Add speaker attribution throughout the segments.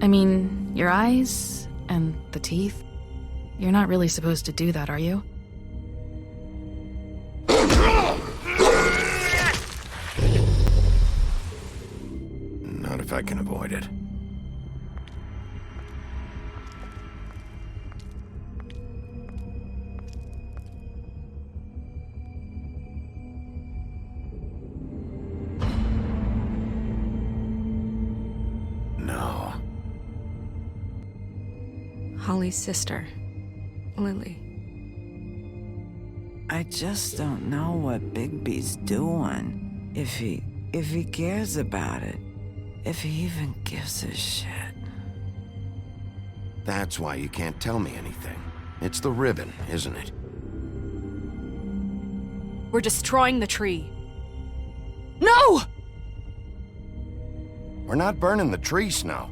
Speaker 1: I mean, your eyes and the teeth. You're not really supposed to do that, are you?
Speaker 2: Not if I can avoid it. No.
Speaker 3: Holly's sister, Lily.
Speaker 4: I just don't know what Bigby's doing. If he cares about it. If he even gives a shit.
Speaker 2: That's why you can't tell me anything. It's the ribbon, isn't it?
Speaker 3: We're destroying the tree. No!
Speaker 2: We're not burning the tree, Snow.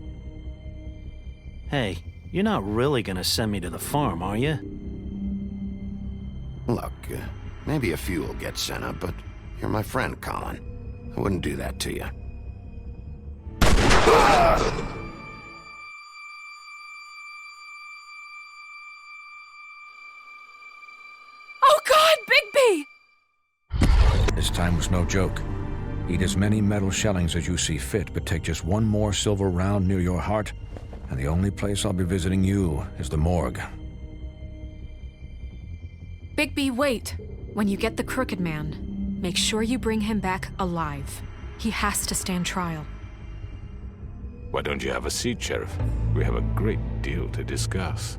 Speaker 5: Hey, you're not really gonna send me to the farm, are you?
Speaker 2: Look, maybe a few will get sent up, but you're my friend, Colin. I wouldn't do that to you.
Speaker 3: Oh God, Bigby!
Speaker 6: This time was no joke. Eat as many metal shellings as you see fit, but take just one more silver round near your heart, and the only place I'll be visiting you is the morgue.
Speaker 3: Bigby, wait. When you get the Crooked Man, make sure you bring him back alive. He has to stand trial.
Speaker 7: Why don't you have a seat, Sheriff? We have a great deal to discuss.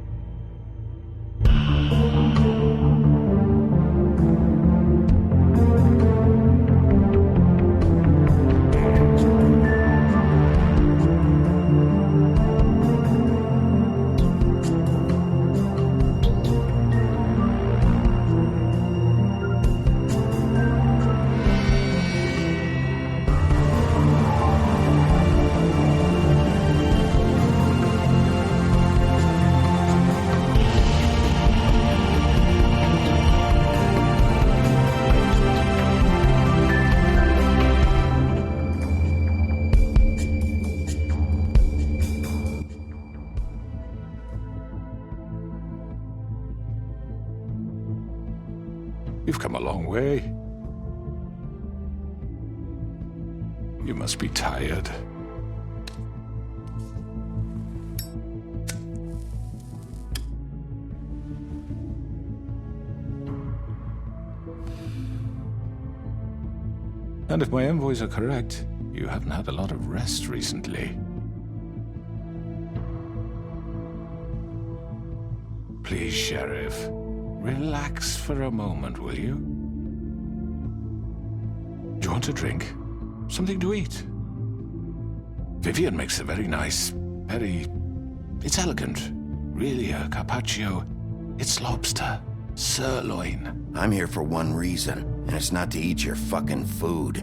Speaker 7: You've come a long way. You must be tired. And if my envoys are correct, you haven't had a lot of rest recently. Please, Sheriff. Relax for a moment, will you? Do you want a drink? Something to eat? Vivian makes a very nice, it's elegant. Really a carpaccio. It's lobster. Sirloin.
Speaker 2: I'm here for one reason, and it's not to eat your fucking food.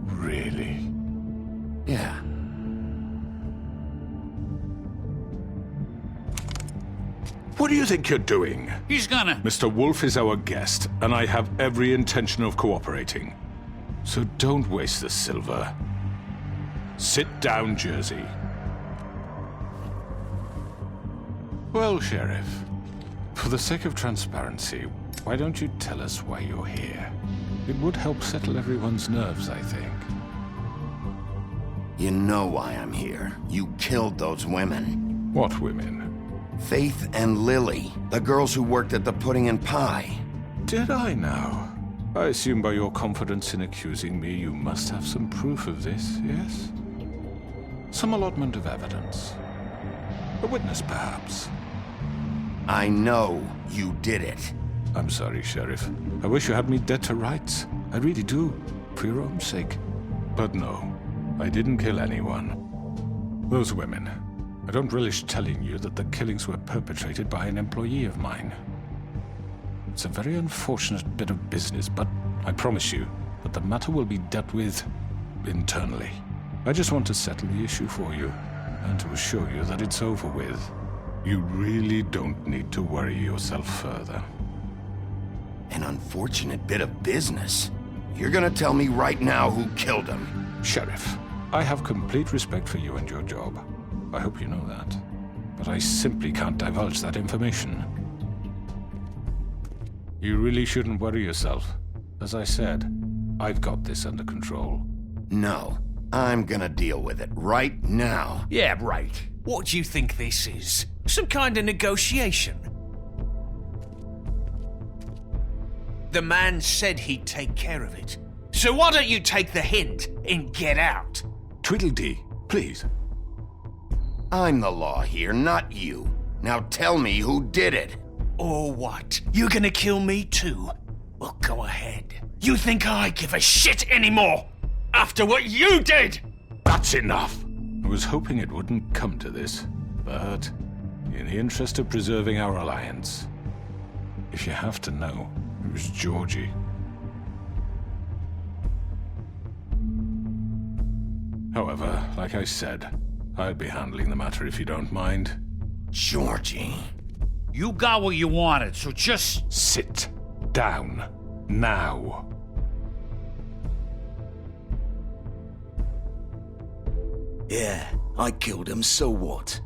Speaker 7: Really?
Speaker 2: Yeah.
Speaker 7: What do you think you're doing?
Speaker 8: He's gonna...
Speaker 7: Mr. Wolf is our guest, and I have every intention of cooperating. So don't waste the silver. Sit down, Jersey. Well, Sheriff, for the sake of transparency, why don't you tell us why you're here? It would help settle everyone's nerves, I think.
Speaker 2: You know why I'm here. You killed those women.
Speaker 7: What women?
Speaker 2: Faith and Lily, the girls who worked at the Pudding and Pie.
Speaker 7: Did I now? I assume by your confidence in accusing me, you must have some proof of this, yes? Some allotment of evidence. A witness, perhaps.
Speaker 2: I know you did it.
Speaker 7: I'm sorry, Sheriff. I wish you had me dead to rights. I really do, for your own sake. But no, I didn't kill anyone. Those women. I don't relish telling you that the killings were perpetrated by an employee of mine. It's a very unfortunate bit of business, but I promise you that the matter will be dealt with internally. I just want to settle the issue for you, and to assure you that it's over with. You really don't need to worry yourself further.
Speaker 2: An unfortunate bit of business. You're gonna tell me right now who killed him.
Speaker 7: Sheriff, I have complete respect for you and your job. I hope you know that. But I simply can't divulge that information. You really shouldn't worry yourself. As I said, I've got this under control.
Speaker 2: No, I'm gonna deal with it right now.
Speaker 8: Yeah, right. What do you think this is? Some kind of negotiation? The man said he'd take care of it. So why don't you take the hint and get out?
Speaker 7: Tweedledee, please.
Speaker 2: I'm the law here, not you. Now tell me who did it.
Speaker 8: Or what? You're gonna kill me too? Well, go ahead. You think I give a shit anymore? After what you did?
Speaker 7: That's enough. I was hoping it wouldn't come to this, but in the interest of preserving our alliance, if you have to know, it was Georgie. However, like I said, I'd be handling the matter if you don't mind.
Speaker 2: Georgie.
Speaker 9: You got what you wanted, so just...
Speaker 7: Sit down. Now.
Speaker 10: Yeah, I killed him, so what?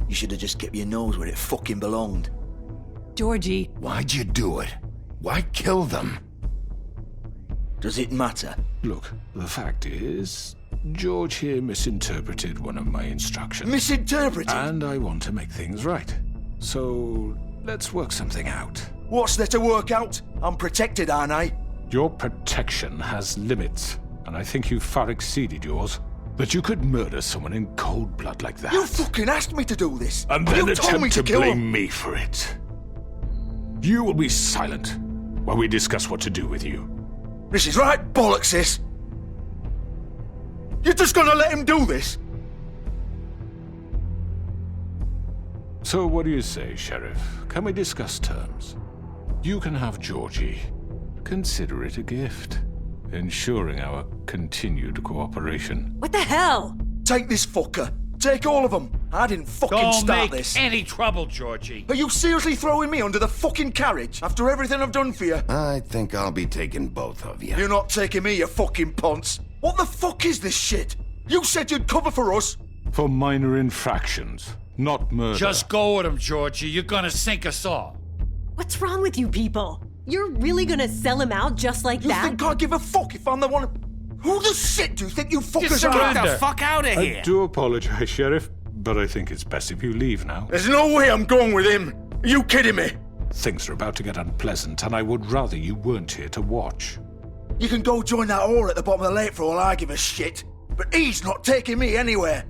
Speaker 10: You should have just kept your nose where it fucking belonged.
Speaker 11: Georgie.
Speaker 2: Why'd you do it? Why kill them?
Speaker 10: Does it matter?
Speaker 7: Look, the fact is, George here misinterpreted one of my instructions.
Speaker 10: Misinterpreted?
Speaker 7: And I want to make things right. So, let's work something out.
Speaker 10: What's there to work out? I'm protected, aren't I?
Speaker 7: Your protection has limits, and I think you've far exceeded yours. That you could murder someone in cold blood like that.
Speaker 10: You fucking asked me to do this!
Speaker 7: And then
Speaker 10: you told me
Speaker 7: attempt to
Speaker 10: kill
Speaker 7: blame
Speaker 10: him.
Speaker 7: me for it. You will be silent while we discuss what to do with you.
Speaker 10: This is right bollocks, sis! You're just gonna let him do this?
Speaker 7: So what do you say, Sheriff? Can we discuss terms? You can have Georgie. Consider it a gift, ensuring our continued cooperation.
Speaker 11: What the hell?
Speaker 10: Take this fucker. Take all of them. I didn't fucking
Speaker 9: Don't
Speaker 10: start
Speaker 9: make
Speaker 10: this.
Speaker 9: any trouble, Georgie.
Speaker 10: Are you seriously throwing me under the fucking carriage after everything I've done for you?
Speaker 2: I think I'll be taking both of you.
Speaker 10: You're not taking me, you fucking ponce. What the fuck is this shit? You said you'd cover for us.
Speaker 7: For minor infractions, not murder.
Speaker 9: Just go with him, Georgie. You're gonna sink us all.
Speaker 11: What's wrong with you people? You're really gonna sell him out just like
Speaker 10: You
Speaker 11: that?
Speaker 10: think I give a fuck if I'm the one... Who the shit do you think you fuckers are?
Speaker 8: Get the fuck out of here!
Speaker 7: I do apologize, Sheriff, but I think it's best if you leave now.
Speaker 10: There's no way I'm going with him. Are you kidding me?
Speaker 7: Things are about to get unpleasant, and I would rather you weren't here to watch.
Speaker 10: You can go join that whore at the bottom of the lake for all I give a shit. But he's not taking me anywhere.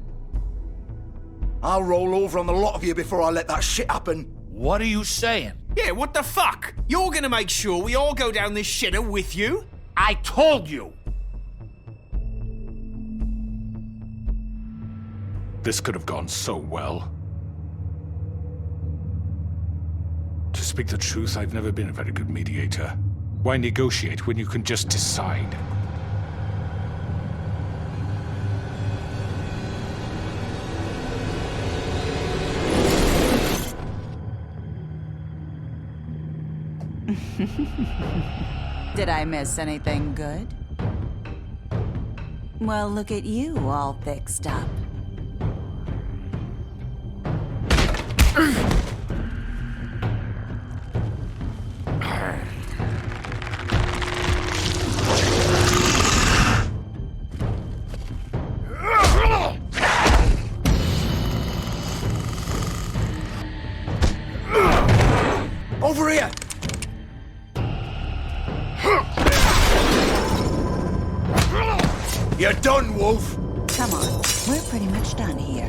Speaker 10: I'll roll over on the lot of you before I let that shit happen.
Speaker 9: What are you saying?
Speaker 8: Yeah, what the fuck? You're gonna make sure we all go down this shitter with you?
Speaker 9: I told you.
Speaker 7: This could have gone so well. To speak the truth, I've never been a very good mediator. Why negotiate when you can just decide?
Speaker 12: Did I miss anything good? Well, look at you, all fixed up.
Speaker 10: Over here! You're done, Wolf!
Speaker 12: Come on, we're pretty much done here.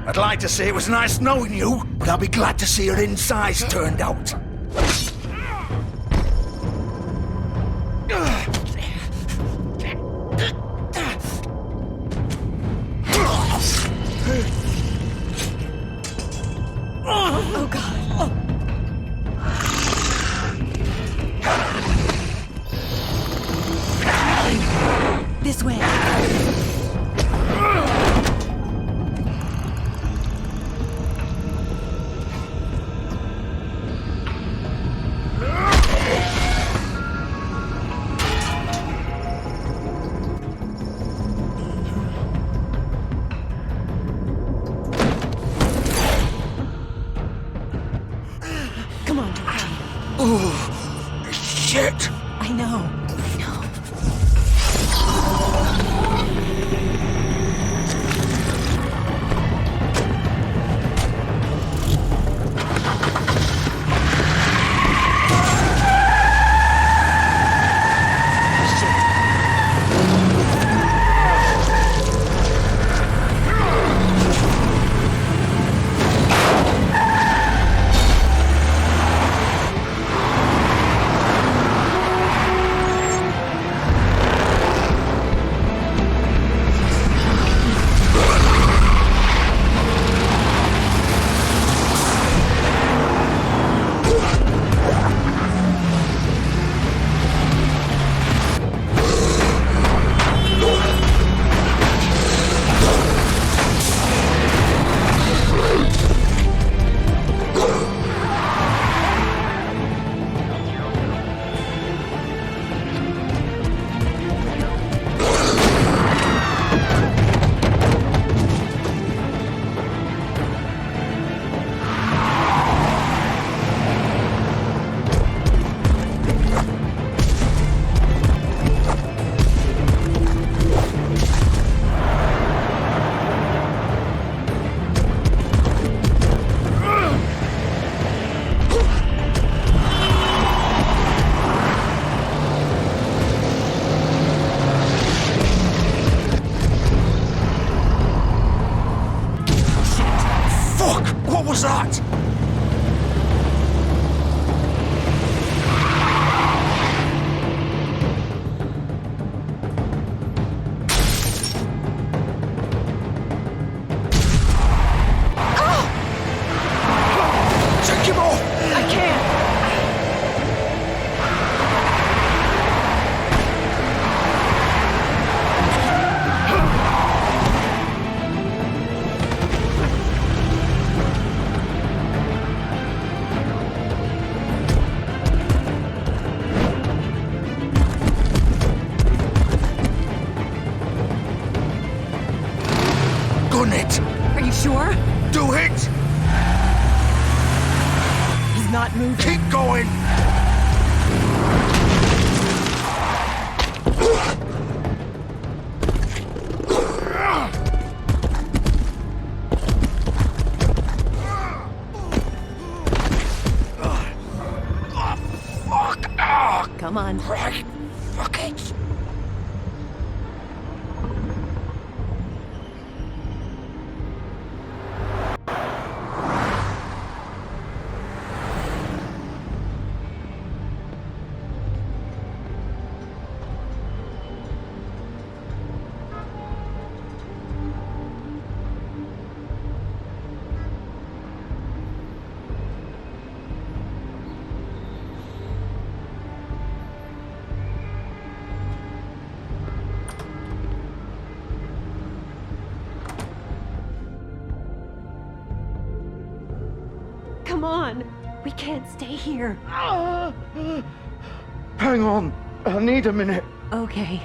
Speaker 10: I'd like to say it was nice knowing you, but I'll be glad to see your insides turned out.
Speaker 11: Oh, God. This way.
Speaker 10: Shit!
Speaker 11: I know.
Speaker 10: What was that? Take him off!
Speaker 3: I can't.
Speaker 10: Gun it!
Speaker 11: Are you sure?
Speaker 10: Do it!
Speaker 11: He's not moving.
Speaker 10: Keep going!
Speaker 11: Come on.
Speaker 10: Right. Fuck it.
Speaker 11: Come on. We can't stay here.
Speaker 10: Hang on. I need a minute.
Speaker 11: Okay.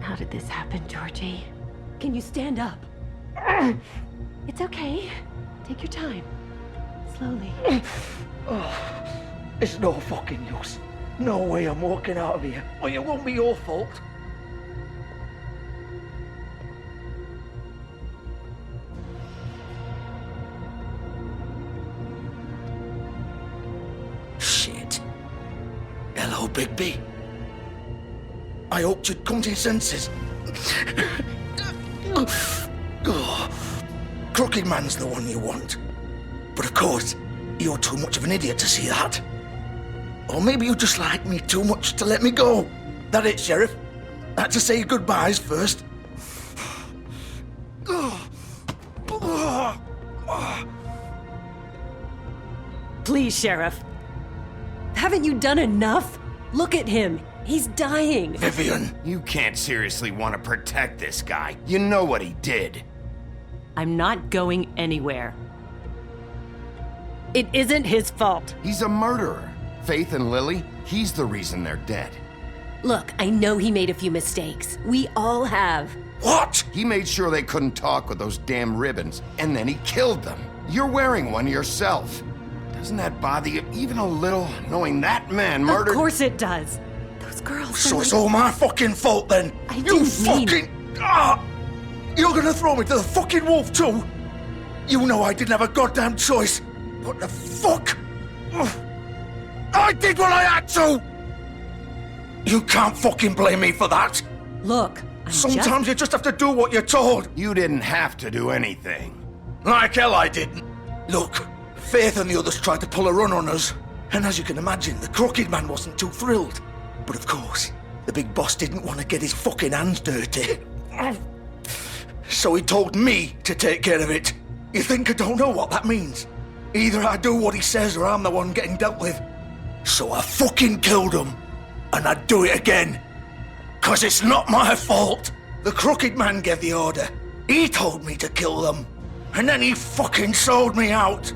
Speaker 11: How did this happen, Georgie? Can you stand up? It's okay. Take your time. Slowly.
Speaker 10: It's no fucking use. No way I'm walking out of here. Well, it won't be your fault. Shit. Hello, Bigby. I hoped you'd come to your senses. Crooked Man's the one you want. But of course, you're too much of an idiot to see that. Or maybe you just like me too much to let me go. That it, Sheriff? I had to say goodbyes first.
Speaker 11: Please, Sheriff. Haven't you done enough? Look at him. He's dying.
Speaker 10: Vivian.
Speaker 2: You can't seriously want to protect this guy. You know what he did.
Speaker 11: I'm not going anywhere. It isn't his fault.
Speaker 2: He's a murderer. Faith and Lily, he's the reason they're dead.
Speaker 11: Look, I know he made a few mistakes. We all have.
Speaker 10: What?
Speaker 2: He made sure they couldn't talk with those damn ribbons, and then he killed them. You're wearing one yourself. Doesn't that bother you even a little, knowing that man murdered...
Speaker 11: Of course it does. Those girls...
Speaker 10: So it's all my fucking fault then?
Speaker 11: I didn't mean...
Speaker 10: You're gonna throw me to the fucking wolf too? You know I didn't have a goddamn choice. What the fuck? I did what I had to! You can't fucking blame me for that.
Speaker 11: Look,
Speaker 10: sometimes you just have to do what you're told.
Speaker 2: You didn't have to do anything.
Speaker 10: Like hell I didn't. Look, Faith and the others tried to pull a run on us. And as you can imagine, the Crooked Man wasn't too thrilled. But of course, the big boss didn't want to get his fucking hands dirty. So he told me to take care of it. You think I don't know what that means? Either I do what he says or I'm the one getting dealt with. So I fucking killed him. And I'd do it again. 'Cause it's not my fault. The Crooked Man gave the order. He told me to kill them. And then he fucking sold me out.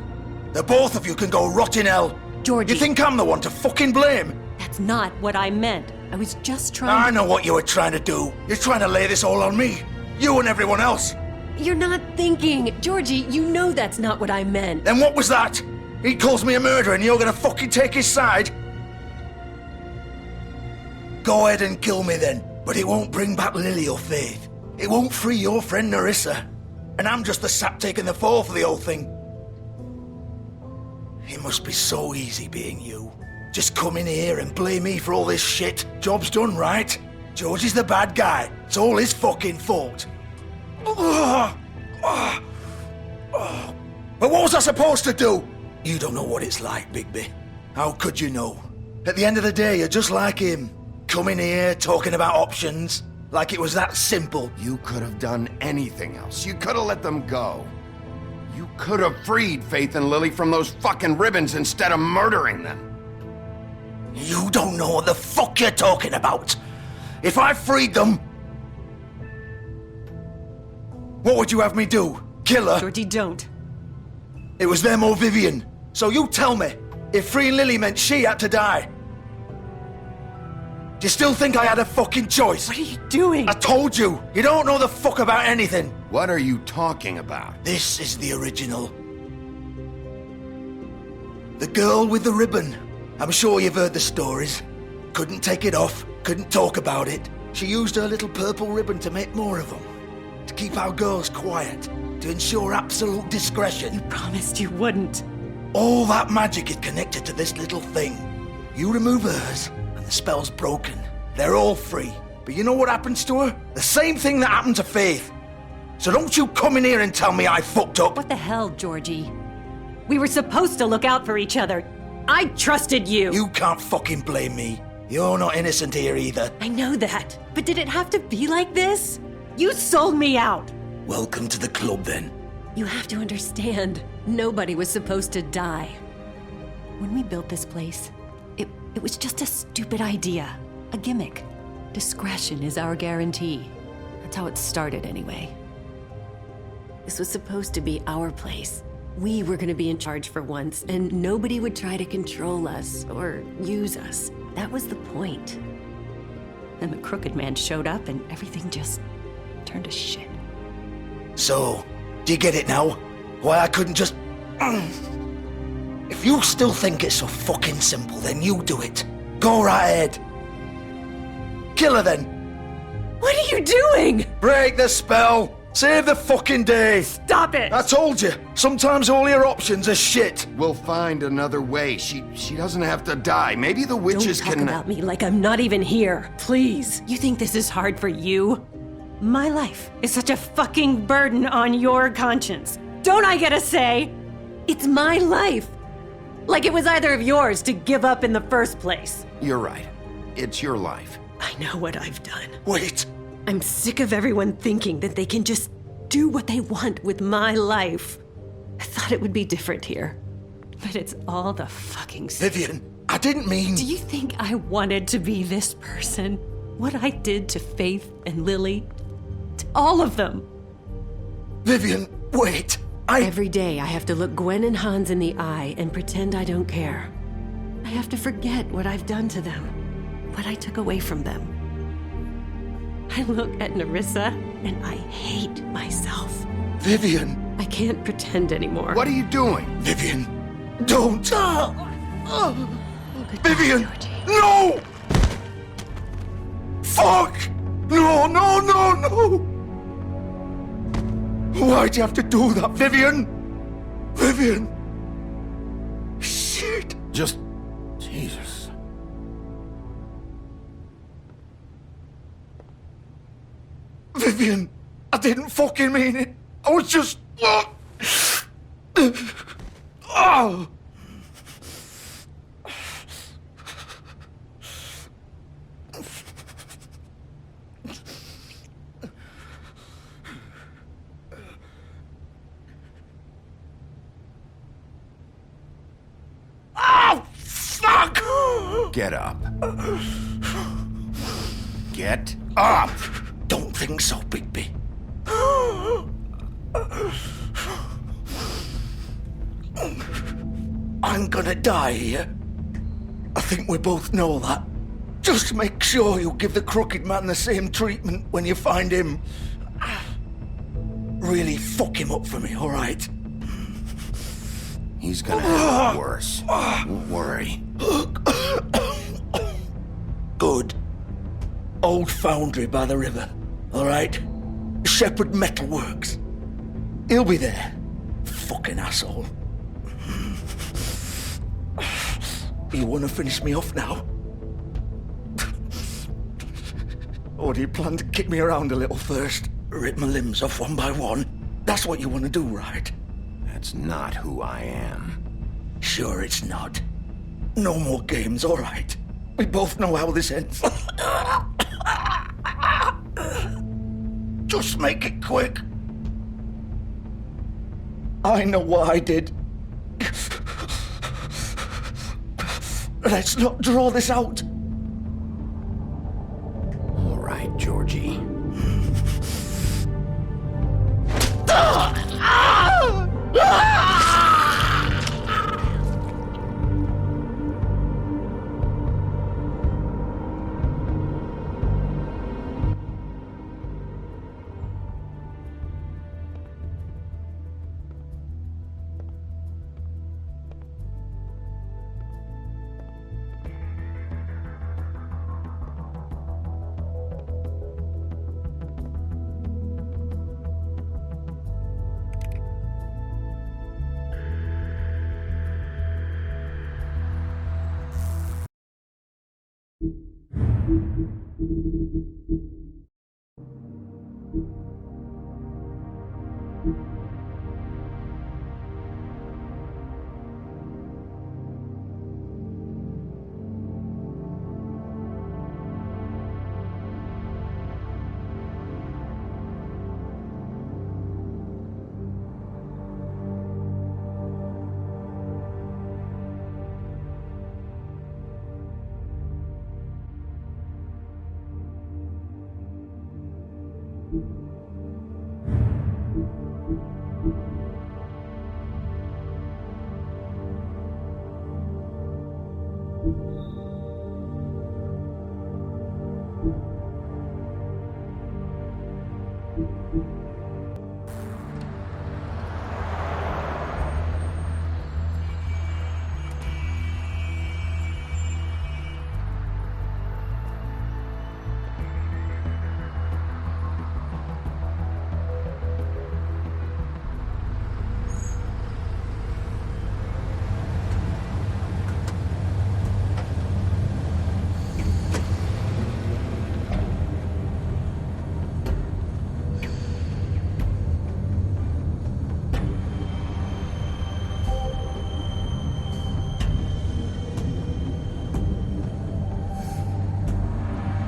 Speaker 10: The both of you can go rot in hell.
Speaker 11: Georgie.
Speaker 10: You think I'm the one to fucking blame?
Speaker 11: That's not what I meant. I was just trying
Speaker 10: I know what you were trying to do. You're trying to lay this all on me. You and everyone else.
Speaker 11: You're not thinking. Georgie, you know that's not what I meant.
Speaker 10: Then what was that? He calls me a murderer and you're gonna fucking take his side? Go ahead and kill me then, but it won't bring back Lily or Faith. It won't free your friend Narissa. And I'm just the sap taking the fall for the whole thing. It must be so easy being you. Just come in here and blame me for all this shit. Job's done, right? George is the bad guy. It's all his fucking fault. But what was I supposed to do? You don't know what it's like, Bigby. How could you know? At the end of the day, you're just like him. Coming here, talking about options, like it was that simple.
Speaker 2: You could have done anything else. You could have let them go. You could have freed Faith and Lily from those fucking ribbons instead of murdering them.
Speaker 10: You don't know what the fuck you're talking about. If I freed them... What would you have me do? Kill her?
Speaker 11: Georgie, don't.
Speaker 10: It was them or Vivian. So you tell me, if freeing Lily meant she had to die, do you still think I had a fucking choice?
Speaker 11: What are you doing?
Speaker 10: I told you, you don't know the fuck about anything.
Speaker 2: What are you talking about?
Speaker 10: This is the original. The girl with the ribbon. I'm sure you've heard the stories. Couldn't take it off, couldn't talk about it. She used her little purple ribbon to make more of them. To keep our girls quiet. To ensure absolute discretion.
Speaker 11: You promised you wouldn't.
Speaker 10: All that magic is connected to this little thing. You remove hers, and the spell's broken. They're all free. But you know what happens to her? The same thing that happened to Faith. So don't you come in here and tell me I fucked up.
Speaker 11: What the hell, Georgie? We were supposed to look out for each other. I trusted you.
Speaker 10: You can't fucking blame me. You're not innocent here either.
Speaker 11: I know that. But did it have to be like this? You sold me out.
Speaker 10: Welcome to the club, then.
Speaker 11: You have to understand, nobody was supposed to die. When we built this place, it was just a stupid idea. A gimmick. Discretion is our guarantee. That's how it started, anyway. This was supposed to be our place. We were gonna be in charge for once, and nobody would try to control us or use us. That was the point. And the Crooked Man showed up, and everything just turned to shit.
Speaker 10: So, do you get it now? Why I couldn't just... If you still think it's so fucking simple, then you do it. Go right ahead. Kill her then.
Speaker 11: What are you doing?
Speaker 10: Break the spell. Save the fucking day.
Speaker 11: Stop it.
Speaker 10: I told you. Sometimes all your options are shit.
Speaker 2: We'll find another way. She doesn't have to die. Maybe the witches
Speaker 11: Don't talk
Speaker 2: can...
Speaker 11: about me like I'm not even here. Please. You think this is hard for you? My life is such a fucking burden on your conscience. Don't I get a say? It's my life. Like it was either of yours to give up in the first place.
Speaker 2: You're right. It's your life.
Speaker 11: I know what I've done.
Speaker 10: Wait.
Speaker 11: I'm sick of everyone thinking that they can just do what they want with my life. I thought it would be different here. But it's all the fucking stuff.
Speaker 10: Vivian, I didn't mean...
Speaker 11: Do you think I wanted to be this person? What I did to Faith and Lily? To all of them?
Speaker 10: Vivian, wait.
Speaker 11: Every day I have to look Gwen and Hans in the eye and pretend I don't care. I have to forget what I've done to them. What I took away from them. I look at Narissa and I hate myself.
Speaker 10: Vivian.
Speaker 11: I can't pretend anymore.
Speaker 2: What are you doing?
Speaker 10: Vivian. Don't! Vivian! No! Fuck! No, no, no, no! Why'd you have to do that, Vivian? Vivian! Shit!
Speaker 2: Just... Jesus.
Speaker 10: Vivian, I didn't fucking mean it. I was just... Oh! Oh, fuck!
Speaker 2: Get up. Get up!
Speaker 10: Don't think so, Bigby. I'm gonna die here. I think we both know that. Just make sure you give the crooked man the same treatment when you find him. Really fuck him up for me, all right?
Speaker 2: He's gonna have it worse. Don't worry.
Speaker 10: Good. Old foundry by the river, all right? Shepherd Metalworks. He'll be there. Fucking asshole. You want to finish me off now? Or do you plan to kick me around a little first? Rip my limbs off one by one? That's what you want to do, right?
Speaker 2: That's not who I am.
Speaker 10: Sure it's not. No more games, all right? We both know how this ends. Just make it quick. I know what I did. Let's not draw this out.
Speaker 2: All right, Georgie.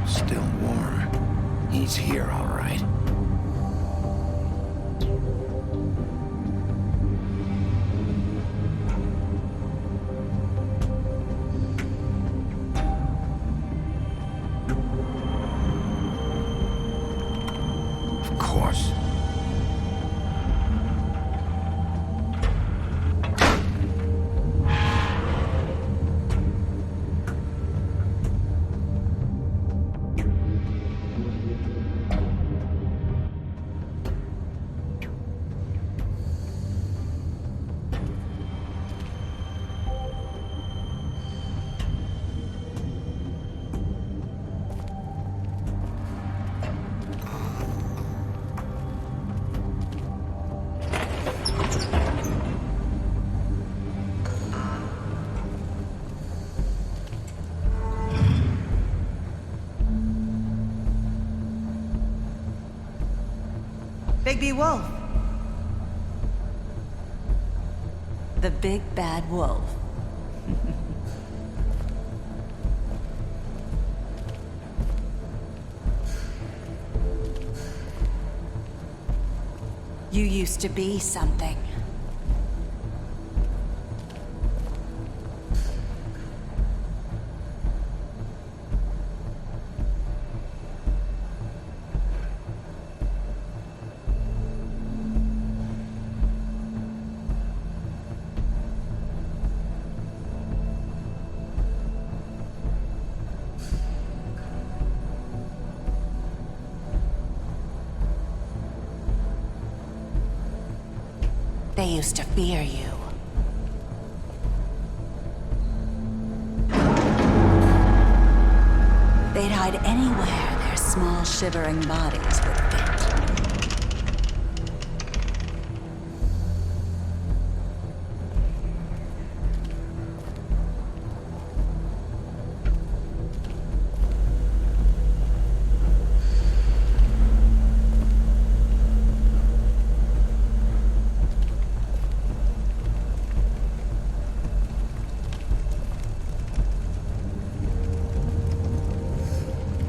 Speaker 2: Still warm. He's here, all right. Of course.
Speaker 12: Bigby Wolf. The big bad wolf. You used to be something. They used to fear you. They'd hide anywhere their small, shivering bodies would fit.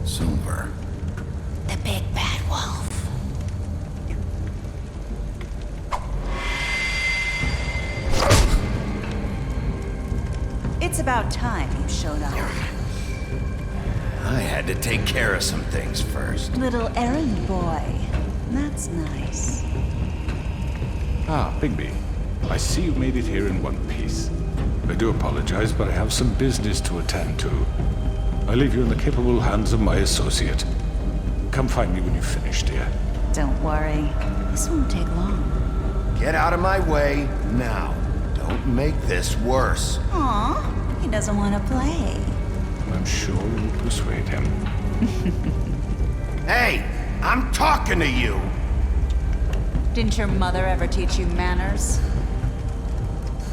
Speaker 2: Silver.
Speaker 12: The big bad wolf. It's about time you showed up.
Speaker 2: I had to take care of some things first.
Speaker 12: Little errand boy. That's nice.
Speaker 7: Ah, Bigby. I see you made it here in one piece. I do apologize, but I have some business to attend to. I leave you in the capable hands of my associate. Come find me when you've finished, dear.
Speaker 12: Don't worry. This won't take long.
Speaker 2: Get out of my way now. Don't make this worse.
Speaker 12: Aw, he doesn't want to play.
Speaker 7: I'm sure you'll persuade him.
Speaker 2: Hey, I'm talking to you.
Speaker 12: Didn't your mother ever teach you manners?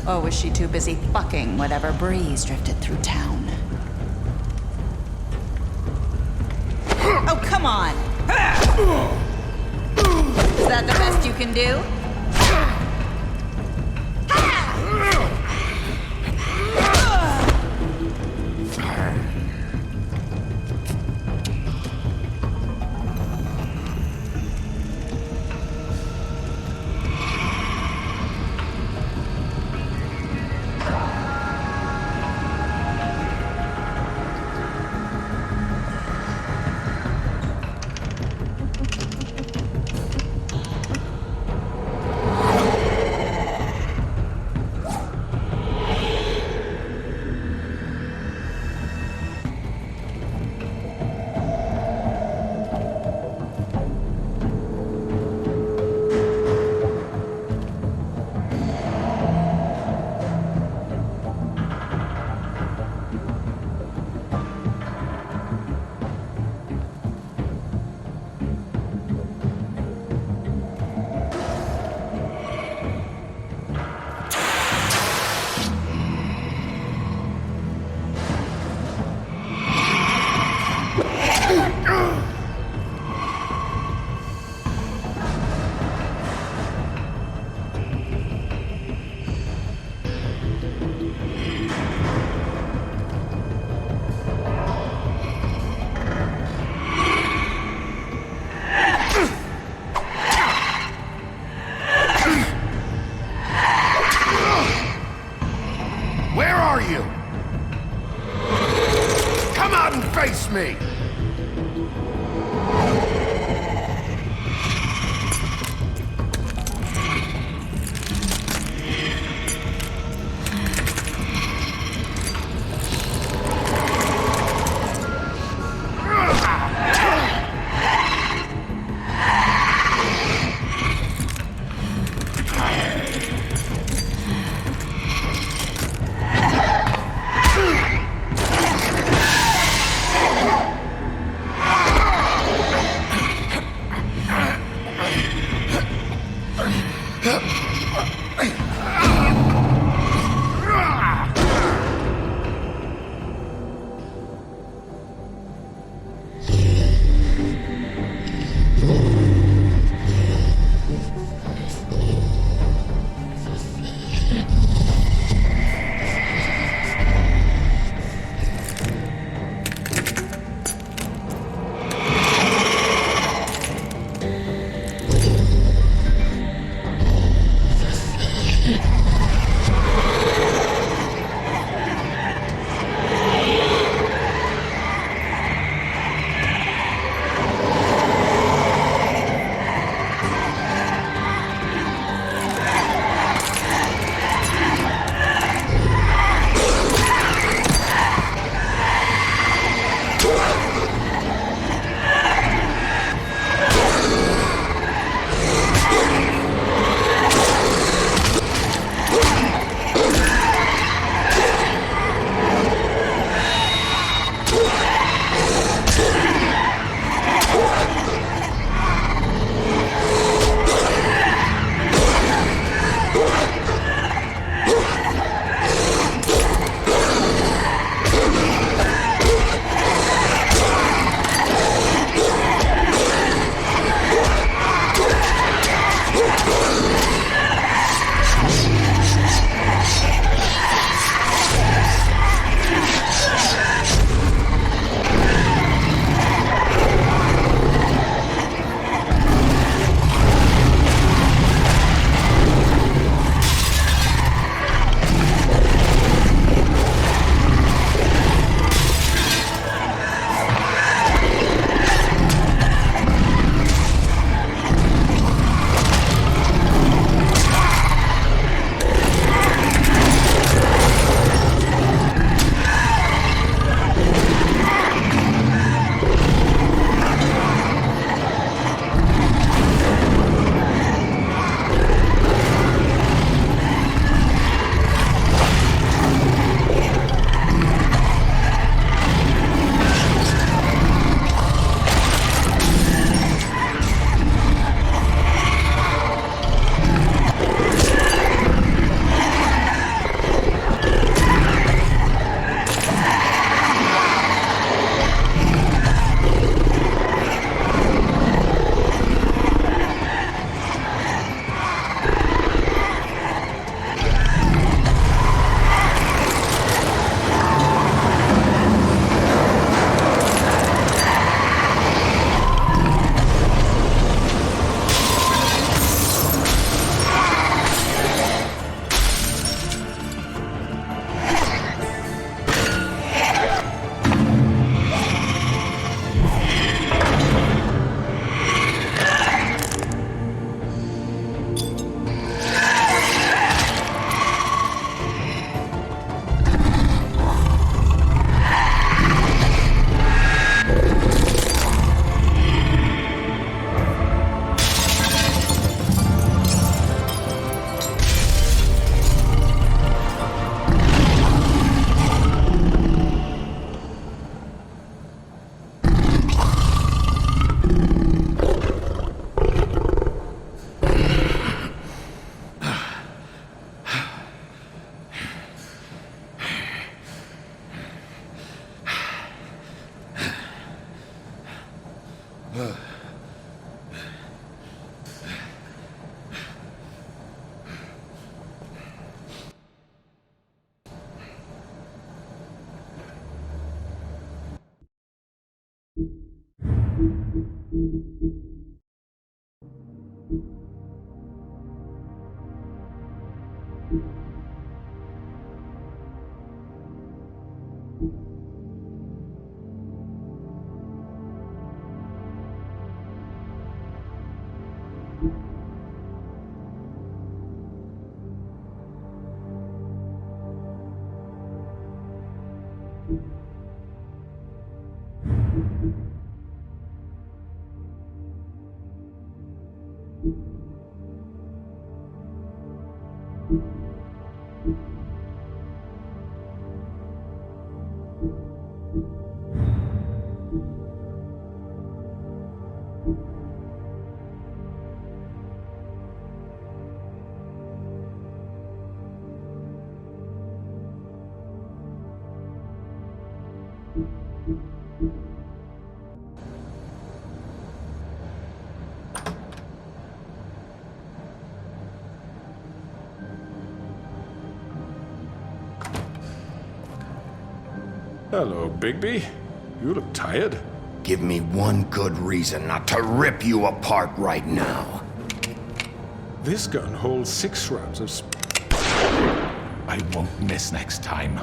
Speaker 12: Or was she too busy fucking whatever breeze drifted through town? Oh, come on! Is that the best you can do?
Speaker 2: Where are you? Come out and face me!
Speaker 7: Hello, Bigby. You look tired.
Speaker 2: Give me one good reason not to rip you apart right now.
Speaker 7: This gun holds 6 rounds of I won't miss next time.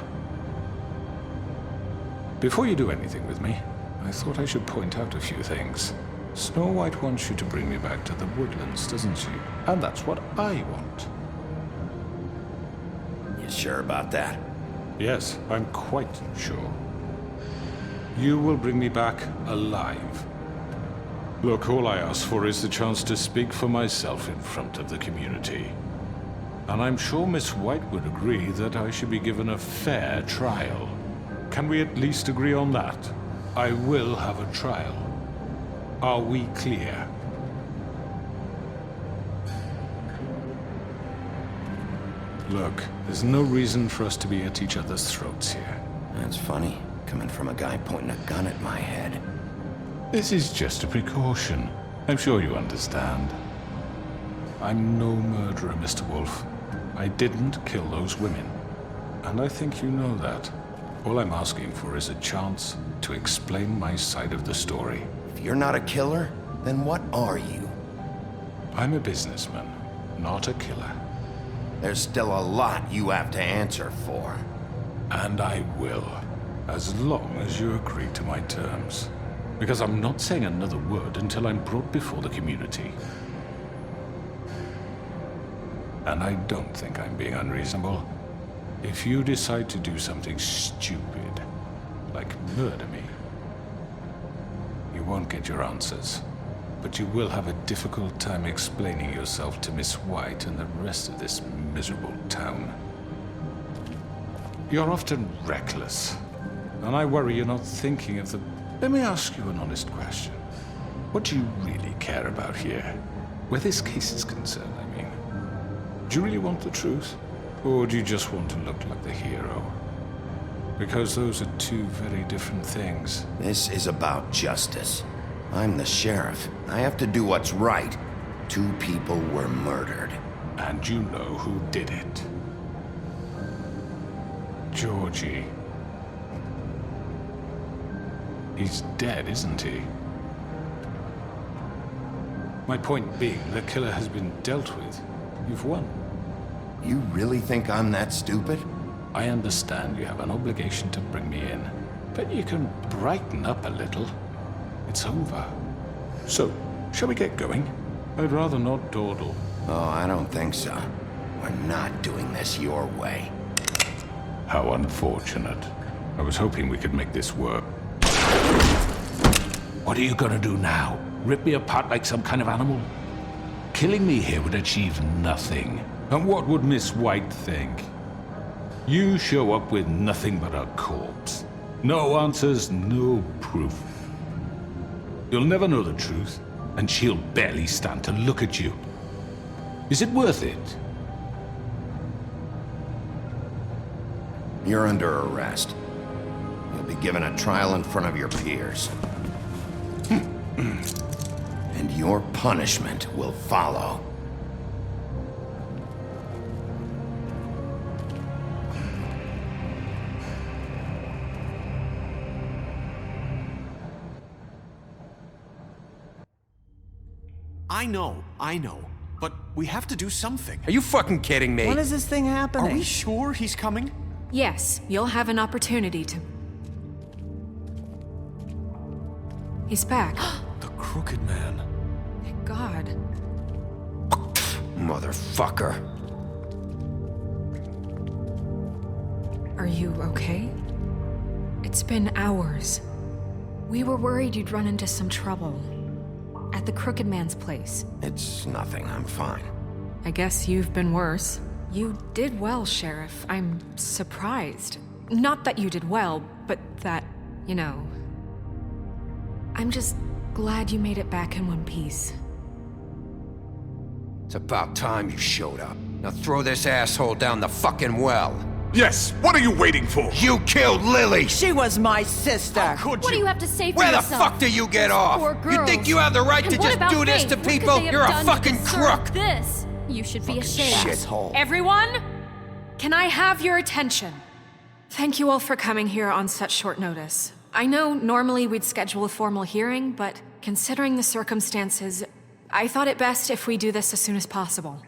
Speaker 7: Before you do anything with me, I thought I should point out a few things. Snow White wants you to bring me back to the woodlands, doesn't she? And that's what I want.
Speaker 2: You sure about that?
Speaker 7: Yes, I'm quite sure. You will bring me back alive. Look, all I ask for is the chance to speak for myself in front of the community. And I'm sure Miss White would agree that I should be given a fair trial. Can we at least agree on that? I will have a trial. Are we clear? Look, there's no reason for us to be at each other's throats here.
Speaker 2: That's funny, coming from a guy pointing a gun at my head.
Speaker 7: This is just a precaution. I'm sure you understand. I'm no murderer, Mr. Wolf. I didn't kill those women. And I think you know that. All I'm asking for is a chance to explain my side of the story.
Speaker 2: If you're not a killer, then what are you?
Speaker 7: I'm a businessman, not a killer.
Speaker 2: There's still a lot you have to answer for.
Speaker 7: And I will, as long as you agree to my terms. Because I'm not saying another word until I'm brought before the community. And I don't think I'm being unreasonable. If you decide to do something stupid, like murder me, you won't get your answers. But you will have a difficult time explaining yourself to Miss White and the rest of this miserable town. You're often reckless, and I worry you're not thinking of the... Let me ask you an honest question. What do you really care about here? Where this case is concerned, I mean. Do you really want the truth? Or do you just want to look like the hero? Because those are two very different things.
Speaker 2: This is about justice. I'm the sheriff. I have to do what's right. 2 people were murdered.
Speaker 7: And you know who did it. Georgie. He's dead, isn't he? My point being, the killer has been dealt with. You've won.
Speaker 2: You really think I'm that stupid?
Speaker 7: I understand you have an obligation to bring me in, but you can brighten up a little. It's over. So, shall we get going? I'd rather not dawdle.
Speaker 2: Oh, I don't think so. We're not doing this your way.
Speaker 7: How unfortunate. I was hoping we could make this work. What are you gonna do now? Rip me apart like some kind of animal? Killing me here would achieve nothing. And what would Miss White think? You show up with nothing but a corpse. No answers, no proof. You'll never know the truth, and she'll barely stand to look at you. Is it worth it?
Speaker 2: You're under arrest. You'll be given a trial in front of your peers. your punishment will follow.
Speaker 13: I know. But we have to do something.
Speaker 14: Are you fucking kidding me?
Speaker 4: When is this thing happening?
Speaker 13: Are we sure he's coming?
Speaker 3: Yes, you'll have an opportunity to... He's back.
Speaker 13: The Crooked Man.
Speaker 3: Thank God.
Speaker 14: Motherfucker.
Speaker 3: Are you okay? It's been hours. We were worried you'd run into some trouble. At the Crooked Man's place.
Speaker 2: It's nothing, I'm fine.
Speaker 3: I guess you've been worse. You did well, Sheriff. I'm surprised. Not that you did well, but that, you know... I'm just glad you made it back in one piece.
Speaker 14: It's about time you showed up. Now throw this asshole down the fucking well.
Speaker 7: Yes, what are you waiting for?
Speaker 14: You killed Lily!
Speaker 4: She was my sister!
Speaker 13: Could
Speaker 15: What do you have to say for
Speaker 14: Where the
Speaker 15: yourself?
Speaker 14: fuck do you get off?
Speaker 15: Poor
Speaker 14: You
Speaker 15: girls.
Speaker 14: think you have the right
Speaker 15: And
Speaker 14: to
Speaker 15: what
Speaker 14: just
Speaker 15: about
Speaker 14: do this
Speaker 15: Faith?
Speaker 14: to
Speaker 15: What could
Speaker 14: people?
Speaker 15: they have
Speaker 14: You're a
Speaker 15: done to
Speaker 14: fucking
Speaker 15: deserve
Speaker 14: crook!
Speaker 15: This. You should be ashamed.
Speaker 14: Shithole.
Speaker 3: Everyone, can I have your attention? Thank you all for coming here on such short notice. I know normally we'd schedule a formal hearing, but considering the circumstances, I thought it best if we do this as soon as possible.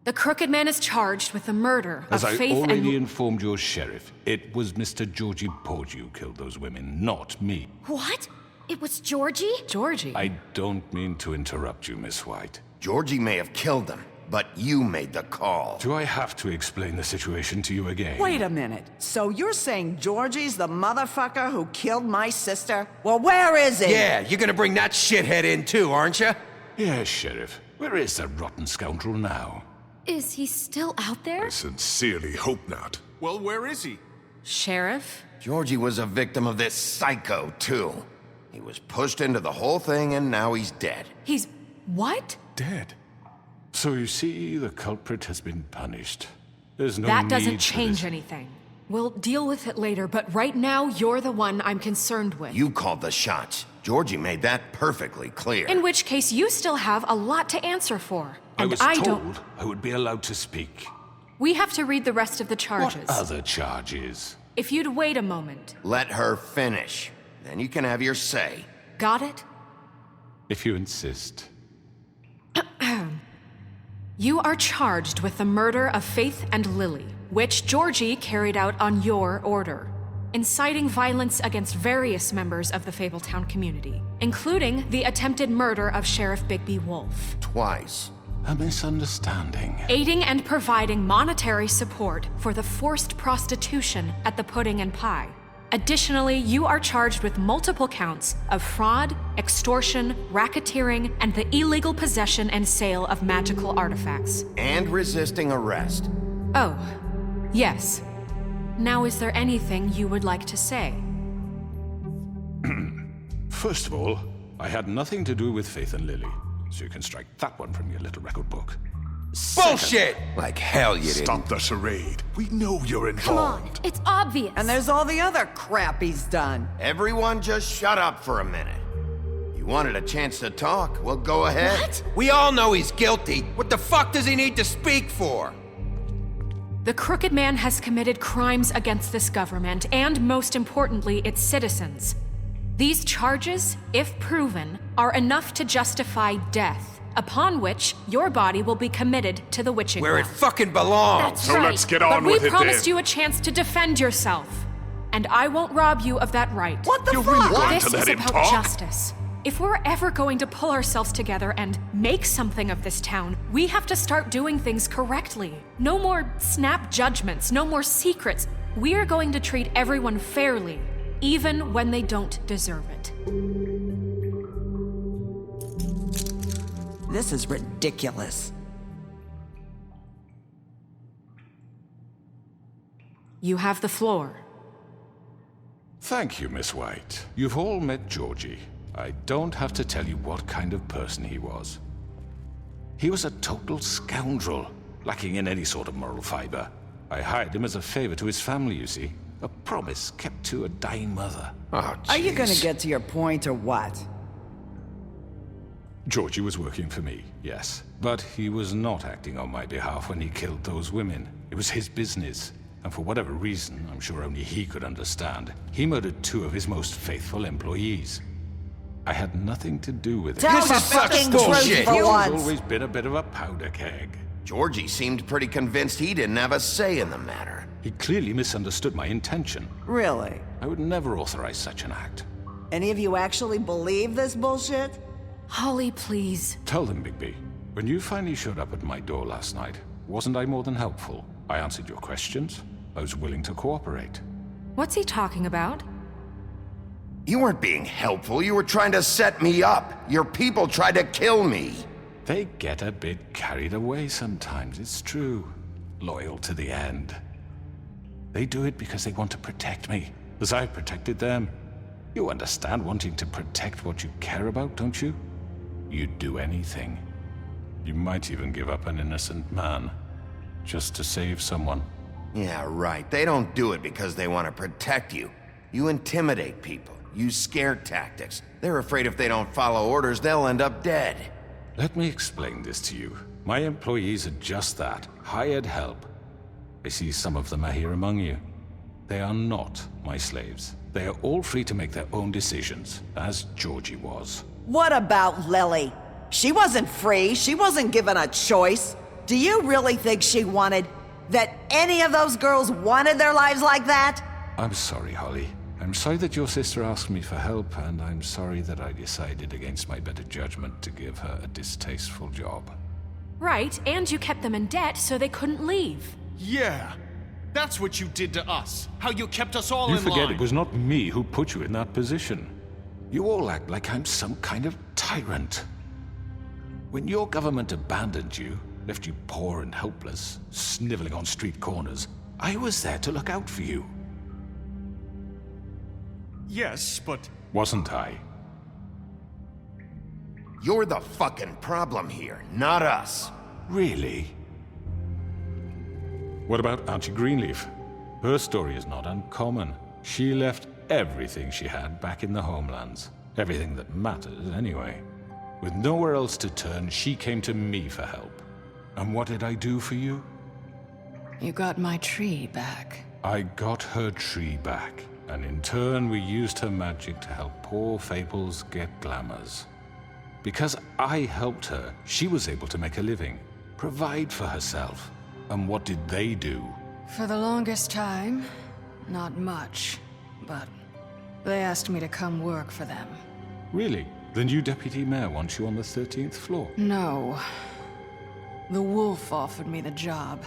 Speaker 3: The Crooked Man is charged with the murder
Speaker 7: As
Speaker 3: of
Speaker 7: I
Speaker 3: Faith
Speaker 7: already
Speaker 3: and...
Speaker 7: informed your sheriff, it was Mr. Georgie Porgy who killed those women, not me.
Speaker 15: What? It was Georgie?
Speaker 3: Georgie?
Speaker 7: I don't mean to interrupt you, Miss White.
Speaker 2: Georgie may have killed them, but you made the call.
Speaker 7: Do I have to explain the situation to you again?
Speaker 4: Wait a minute. So you're saying Georgie's the motherfucker who killed my sister? Well, where is he?
Speaker 14: Yeah, you're gonna bring that shithead in too, aren't you?
Speaker 7: Yes, Sheriff. Where is that rotten scoundrel now?
Speaker 15: Is he still out there?
Speaker 7: I sincerely hope not.
Speaker 13: Well, where is he?
Speaker 3: Sheriff?
Speaker 2: Georgie was a victim of this psycho, too. He was pushed into the whole thing and now he's dead.
Speaker 3: He's... what?
Speaker 7: Dead. So you see, the culprit has been punished. There's no
Speaker 3: That
Speaker 7: need
Speaker 3: doesn't
Speaker 7: for
Speaker 3: change
Speaker 7: this.
Speaker 3: anything. We'll deal with it later, but right now, you're the one I'm concerned with.
Speaker 2: You called the shots. Georgie made that perfectly clear.
Speaker 3: In which case, you still have a lot to answer for.
Speaker 7: I
Speaker 3: And
Speaker 7: was
Speaker 3: I
Speaker 7: told
Speaker 3: don't...
Speaker 7: I would be allowed to speak.
Speaker 3: We have to read the rest of the charges.
Speaker 7: What other charges?
Speaker 3: If you'd wait a moment.
Speaker 2: Let her finish. Then you can have your say.
Speaker 3: Got it?
Speaker 7: If you insist.
Speaker 3: You are charged with the murder of Faith and Lily, which Georgie carried out on your order, inciting violence against various members of the Fabletown community, including the attempted murder of Sheriff Bigby Wolf.
Speaker 2: Twice.
Speaker 7: A misunderstanding.
Speaker 3: Aiding and providing monetary support for the forced prostitution at the Pudding and Pie. Additionally, you are charged with multiple counts of fraud, extortion, racketeering, and the illegal possession and sale of magical artifacts.
Speaker 2: And resisting arrest.
Speaker 3: Oh, yes. Now, is there anything you would like to say?
Speaker 7: First of all, I had nothing to do with Faith and Lily, so you can strike that one from your little record book.
Speaker 14: Bullshit! Like hell you didn't.
Speaker 16: Stop the charade. We know you're
Speaker 15: Come on,
Speaker 16: involved.
Speaker 15: it's obvious.
Speaker 4: And there's all the other crap he's done.
Speaker 2: Everyone just shut up for a minute. You wanted a chance to talk, well, go ahead.
Speaker 15: What?
Speaker 14: We all know he's guilty. What the fuck does he need to speak for?
Speaker 3: The Crooked Man has committed crimes against this government and, most importantly, its citizens. These charges, if proven, are enough to justify death, upon which your body will be committed to the witching
Speaker 14: Where it
Speaker 3: well.
Speaker 14: fucking belongs.
Speaker 15: That's
Speaker 16: So
Speaker 15: right.
Speaker 16: let's get
Speaker 3: But
Speaker 16: on
Speaker 3: we
Speaker 16: with it
Speaker 3: promised
Speaker 16: then.
Speaker 3: you a chance to defend yourself, and I won't rob you of that right.
Speaker 4: What the
Speaker 16: You're
Speaker 4: fuck?
Speaker 16: really going
Speaker 3: This
Speaker 16: to let
Speaker 3: is
Speaker 16: him
Speaker 3: about
Speaker 16: talk?
Speaker 3: justice. If we're ever going to pull ourselves together and make something of this town, we have to start doing things correctly. No more snap judgments, no more secrets. We are going to treat everyone fairly, even when they don't deserve it.
Speaker 4: This is ridiculous.
Speaker 3: You have the floor.
Speaker 7: Thank you, Miss White. You've all met Georgie. I don't have to tell you what kind of person he was. He was a total scoundrel, lacking in any sort of moral fiber. I hired him as a favor to his family, you see. A promise kept to a dying mother.
Speaker 2: Oh,
Speaker 4: Are you gonna
Speaker 2: jeez.
Speaker 4: get to your point or what?
Speaker 7: Georgie was working for me, yes. But he was not acting on my behalf when he killed those women. It was his business. And for whatever reason, I'm sure only he could understand, he murdered 2 of his most faithful employees. I had nothing to do with it.
Speaker 10: Tell the fucking truth for
Speaker 7: He's
Speaker 10: once.
Speaker 7: always been a bit of a powder keg.
Speaker 2: Georgie seemed pretty convinced he didn't have a say in the matter.
Speaker 7: He clearly misunderstood my intention.
Speaker 4: Really?
Speaker 7: I would never authorize such an act.
Speaker 4: Any of you actually believe this bullshit?
Speaker 3: Holly, please.
Speaker 7: Tell them, Bigby. When you finally showed up at my door last night, wasn't I more than helpful? I answered your questions. I was willing to cooperate.
Speaker 3: What's he talking about?
Speaker 2: You weren't being helpful. You were trying to set me up. Your people tried to kill me.
Speaker 7: They get a bit carried away sometimes, it's true. Loyal to the end. They do it because they want to protect me, as I protected them. You understand wanting to protect what you care about, don't you? You'd do anything. You might even give up an innocent man, just to save someone.
Speaker 2: Yeah, right. They don't do it because they want to protect you. You intimidate people, use scare tactics. They're afraid if they don't follow orders, they'll end up dead.
Speaker 7: Let me explain this to you. My employees are just that, hired help. I see some of them are here among you. They are not my slaves. They are all free to make their own decisions, as Georgie was.
Speaker 4: What about Lily? She wasn't free. She wasn't given a choice. Do you really think she wanted... that any of those girls wanted their lives like that?
Speaker 7: I'm sorry, Holly. I'm sorry that your sister asked me for help, and I'm sorry that I decided against my better judgment to give her a distasteful job.
Speaker 3: Right, and you kept them in debt so they couldn't leave.
Speaker 13: Yeah. That's what you did to us. How you kept us all in line.
Speaker 7: You forget it was not me who put you in that position. You all act like I'm some kind of tyrant. When your government abandoned you, left you poor and helpless, sniveling on street corners, I was there to look out for you.
Speaker 13: Yes, but...
Speaker 7: Wasn't I?
Speaker 2: You're the fucking problem here, not us.
Speaker 7: Really? What about Auntie Greenleaf? Her story is not uncommon. She left everything she had back in the homelands. Everything that matters, anyway. With nowhere else to turn, she came to me for help. And what did I do for you?
Speaker 1: You got my tree back.
Speaker 7: I got her tree back, and in turn we used her magic to help poor Fables get glamours. Because I helped her, she was able to make a living, provide for herself. And what did they do?
Speaker 1: For the longest time, not much, but they asked me to come work for them.
Speaker 7: Really? The new deputy mayor wants you on the 13th floor?
Speaker 1: No. The wolf offered me the job.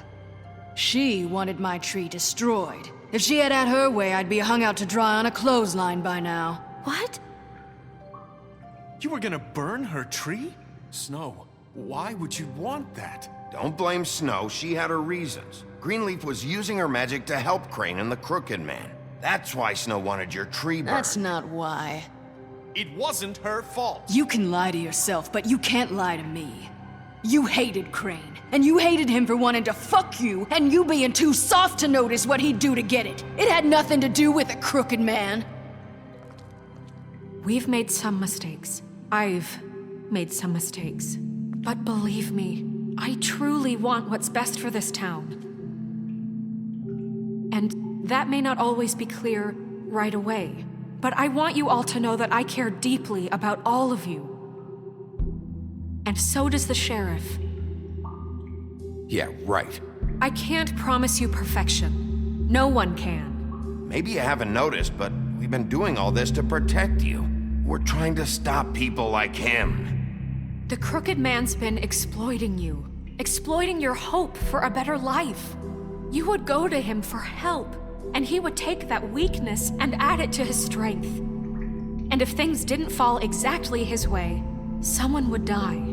Speaker 1: She wanted my tree destroyed. If she had her way, I'd be hung out to dry on a clothesline by now.
Speaker 15: What?
Speaker 13: You were gonna burn her tree? Snow, why would you want that?
Speaker 2: Don't blame Snow, she had her reasons. Greenleaf was using her magic to help Crane and the Crooked Man. That's why Snow wanted your tree burned.
Speaker 1: That's not why.
Speaker 13: It wasn't her fault.
Speaker 1: You can lie to yourself, but you can't lie to me. You hated Crane, and you hated him for wanting to fuck you, and you being too soft to notice what he'd do to get it. It had nothing to do with the Crooked Man.
Speaker 3: We've made some mistakes. I've made some mistakes. But believe me, I truly want what's best for this town. And that may not always be clear right away, but I want you all to know that I care deeply about all of you. And so does the sheriff.
Speaker 2: Yeah, right.
Speaker 3: I can't promise you perfection. No one can.
Speaker 2: Maybe you haven't noticed, but we've been doing all this to protect you. We're trying to stop people like him.
Speaker 3: The Crooked Man's been exploiting you. Exploiting your hope for a better life. You would go to him for help, and he would take that weakness and add it to his strength. And if things didn't fall exactly his way, someone would die.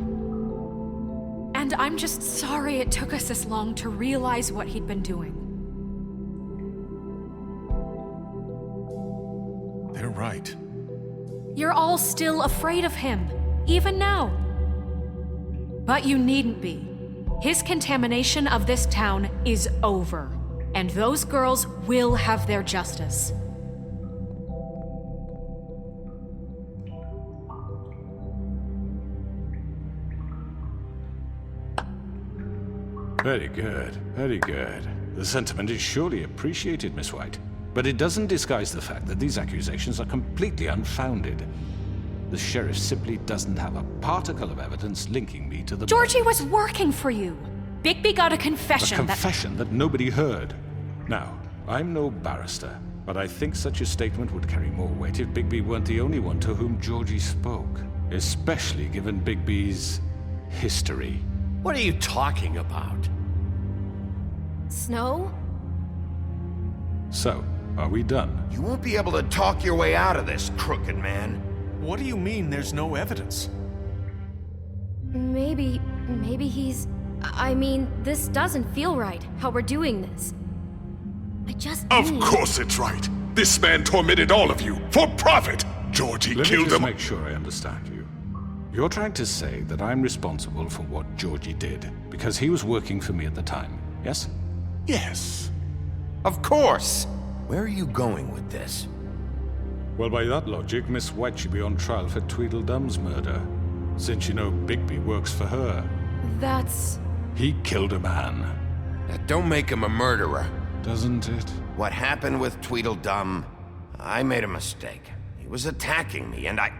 Speaker 3: And I'm just sorry it took us this long to realize what he'd been doing.
Speaker 13: They're right.
Speaker 3: You're all still afraid of him, even now. But you needn't be. His contamination of this town is over, and those girls will have their justice.
Speaker 7: Very good, very good. The sentiment is surely appreciated, Miss White. But it doesn't disguise the fact that these accusations are completely unfounded. The sheriff simply doesn't have a particle of evidence linking me to the
Speaker 3: Georgie was working for you. Bigby got a confession
Speaker 7: that nobody heard. Now, I'm no barrister, but I think such a statement would carry more weight if Bigby weren't the only one to whom Georgie spoke. Especially given Bigby's history.
Speaker 9: What are you talking about?
Speaker 15: Snow?
Speaker 7: So, are we done?
Speaker 2: You won't be able to talk your way out of this, crooked man.
Speaker 13: What do you mean there's no evidence?
Speaker 15: Maybe he's... I mean, this doesn't feel right, how we're doing this. I just
Speaker 16: Of
Speaker 15: need...
Speaker 16: course it's right. This man tormented all of you for profit. Georgie
Speaker 7: Let me
Speaker 16: killed
Speaker 7: just
Speaker 16: him.
Speaker 7: make sure I understand you. You're trying to say that I'm responsible for what Georgie did because he was working for me at the time, yes?
Speaker 16: Yes.
Speaker 2: Of course! Where are you going with this?
Speaker 7: Well, by that logic, Miss White should be on trial for Tweedledum's murder, since you know Bigby works for her.
Speaker 15: That's...
Speaker 7: He killed a man.
Speaker 2: Now, don't make him a murderer.
Speaker 7: Doesn't it?
Speaker 2: What happened with Tweedledum, I made a mistake. He was attacking me, and I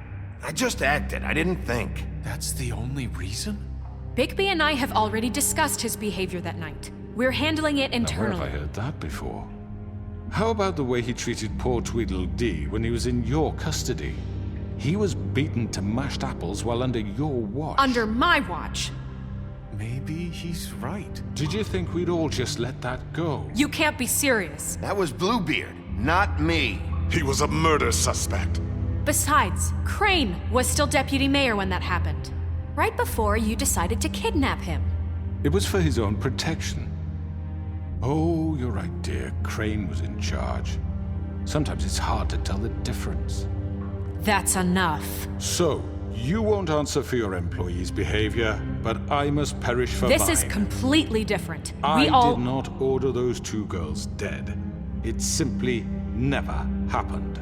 Speaker 2: just acted. I didn't think.
Speaker 13: That's the only reason?
Speaker 3: Bigby and I have already discussed his behavior that night. We're handling it internally.
Speaker 7: Now, where have I heard that before? How about the way he treated poor Tweedledee when he was in your custody? He was beaten to mashed apples while under your watch.
Speaker 3: Under my watch.
Speaker 13: Maybe he's right.
Speaker 7: Did you think we'd all just let that go?
Speaker 3: You can't be serious.
Speaker 2: That was Bluebeard, not me.
Speaker 16: He was a murder suspect.
Speaker 3: Besides, Crane was still deputy mayor when that happened. Right before you decided to kidnap him.
Speaker 7: It was for his own protection. Oh, you're right, dear. Crane was in charge. Sometimes it's hard to tell the difference.
Speaker 3: That's enough.
Speaker 7: So, you won't answer for your employees' behavior, but I must perish for mine.
Speaker 3: This is completely different.
Speaker 7: I did not order those two girls dead. It simply never happened.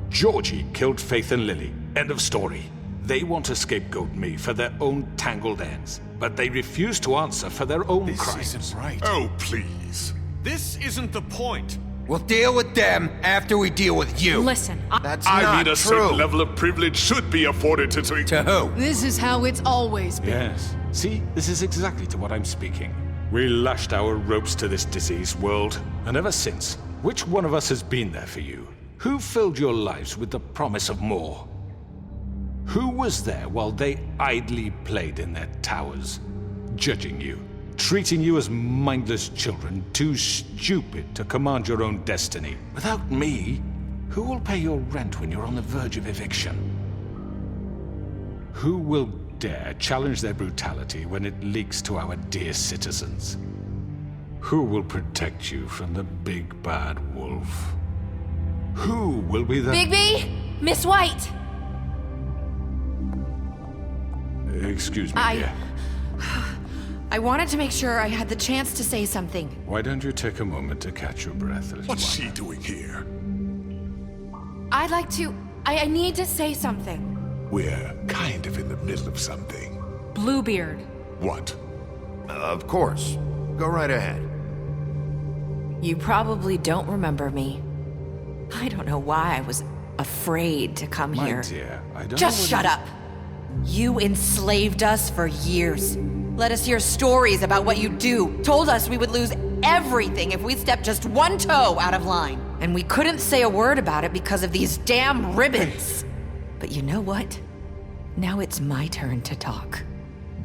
Speaker 7: Georgie killed Faith and Lily. End of story. They want to scapegoat me for their own tangled ends, but they refuse to answer for their own crimes.
Speaker 13: This isn't right.
Speaker 16: Oh, please.
Speaker 13: This isn't the point.
Speaker 14: We'll deal with them after we deal with you.
Speaker 3: Listen,
Speaker 2: That's
Speaker 16: I
Speaker 2: not
Speaker 16: mean, a
Speaker 2: true.
Speaker 16: certain level of privilege should be afforded to...
Speaker 14: To who?
Speaker 1: This is how it's always been.
Speaker 7: Yes. See, this is exactly to what I'm speaking. We lashed our ropes to this diseased world, and ever since, which one of us has been there for you? Who filled your lives with the promise of more? Who was there while they idly played in their towers, judging you, treating you as mindless children, too stupid to command your own destiny? Without me, who will pay your rent when you're on the verge of eviction? Who will dare challenge their brutality when it leaks to our dear citizens? Who will protect you from the big bad wolf? Who will be the...
Speaker 15: Bigby! Miss White!
Speaker 7: Excuse me, dear.
Speaker 17: I wanted to make sure I had the chance to say something.
Speaker 7: Why don't you take a moment to catch your breath, little
Speaker 16: What's
Speaker 7: one?
Speaker 16: she doing here?
Speaker 17: I'd like to... I need to say something.
Speaker 16: We're kind of in the middle of something.
Speaker 3: Bluebeard.
Speaker 16: What?
Speaker 2: Of course. Go right ahead.
Speaker 12: You probably don't remember me. I don't know why I was afraid to come
Speaker 7: My
Speaker 12: here.
Speaker 7: dear, I don't
Speaker 12: Just
Speaker 7: know
Speaker 12: shut up. You enslaved us for years. Let us hear stories about what you do. Told us we would lose everything if we stepped just one toe out of line. And we couldn't say a word about it because of these damn ribbons. But you know what? Now it's my turn to talk.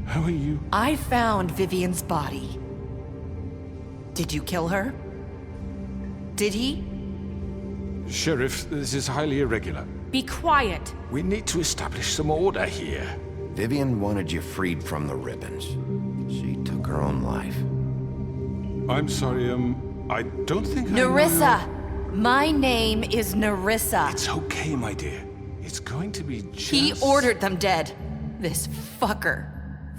Speaker 7: How are you?
Speaker 12: I found Vivian's body. Did you kill her? Did he?
Speaker 7: Sheriff, this is highly irregular.
Speaker 3: Be quiet.
Speaker 7: We need to establish some order here.
Speaker 2: Vivian wanted you freed from the ribbons. She took her own life.
Speaker 7: I'm sorry, I don't think I know
Speaker 12: Nerissa! My name is Nerissa.
Speaker 7: It's okay, my dear. It's going to be just...
Speaker 12: He ordered them dead. This fucker.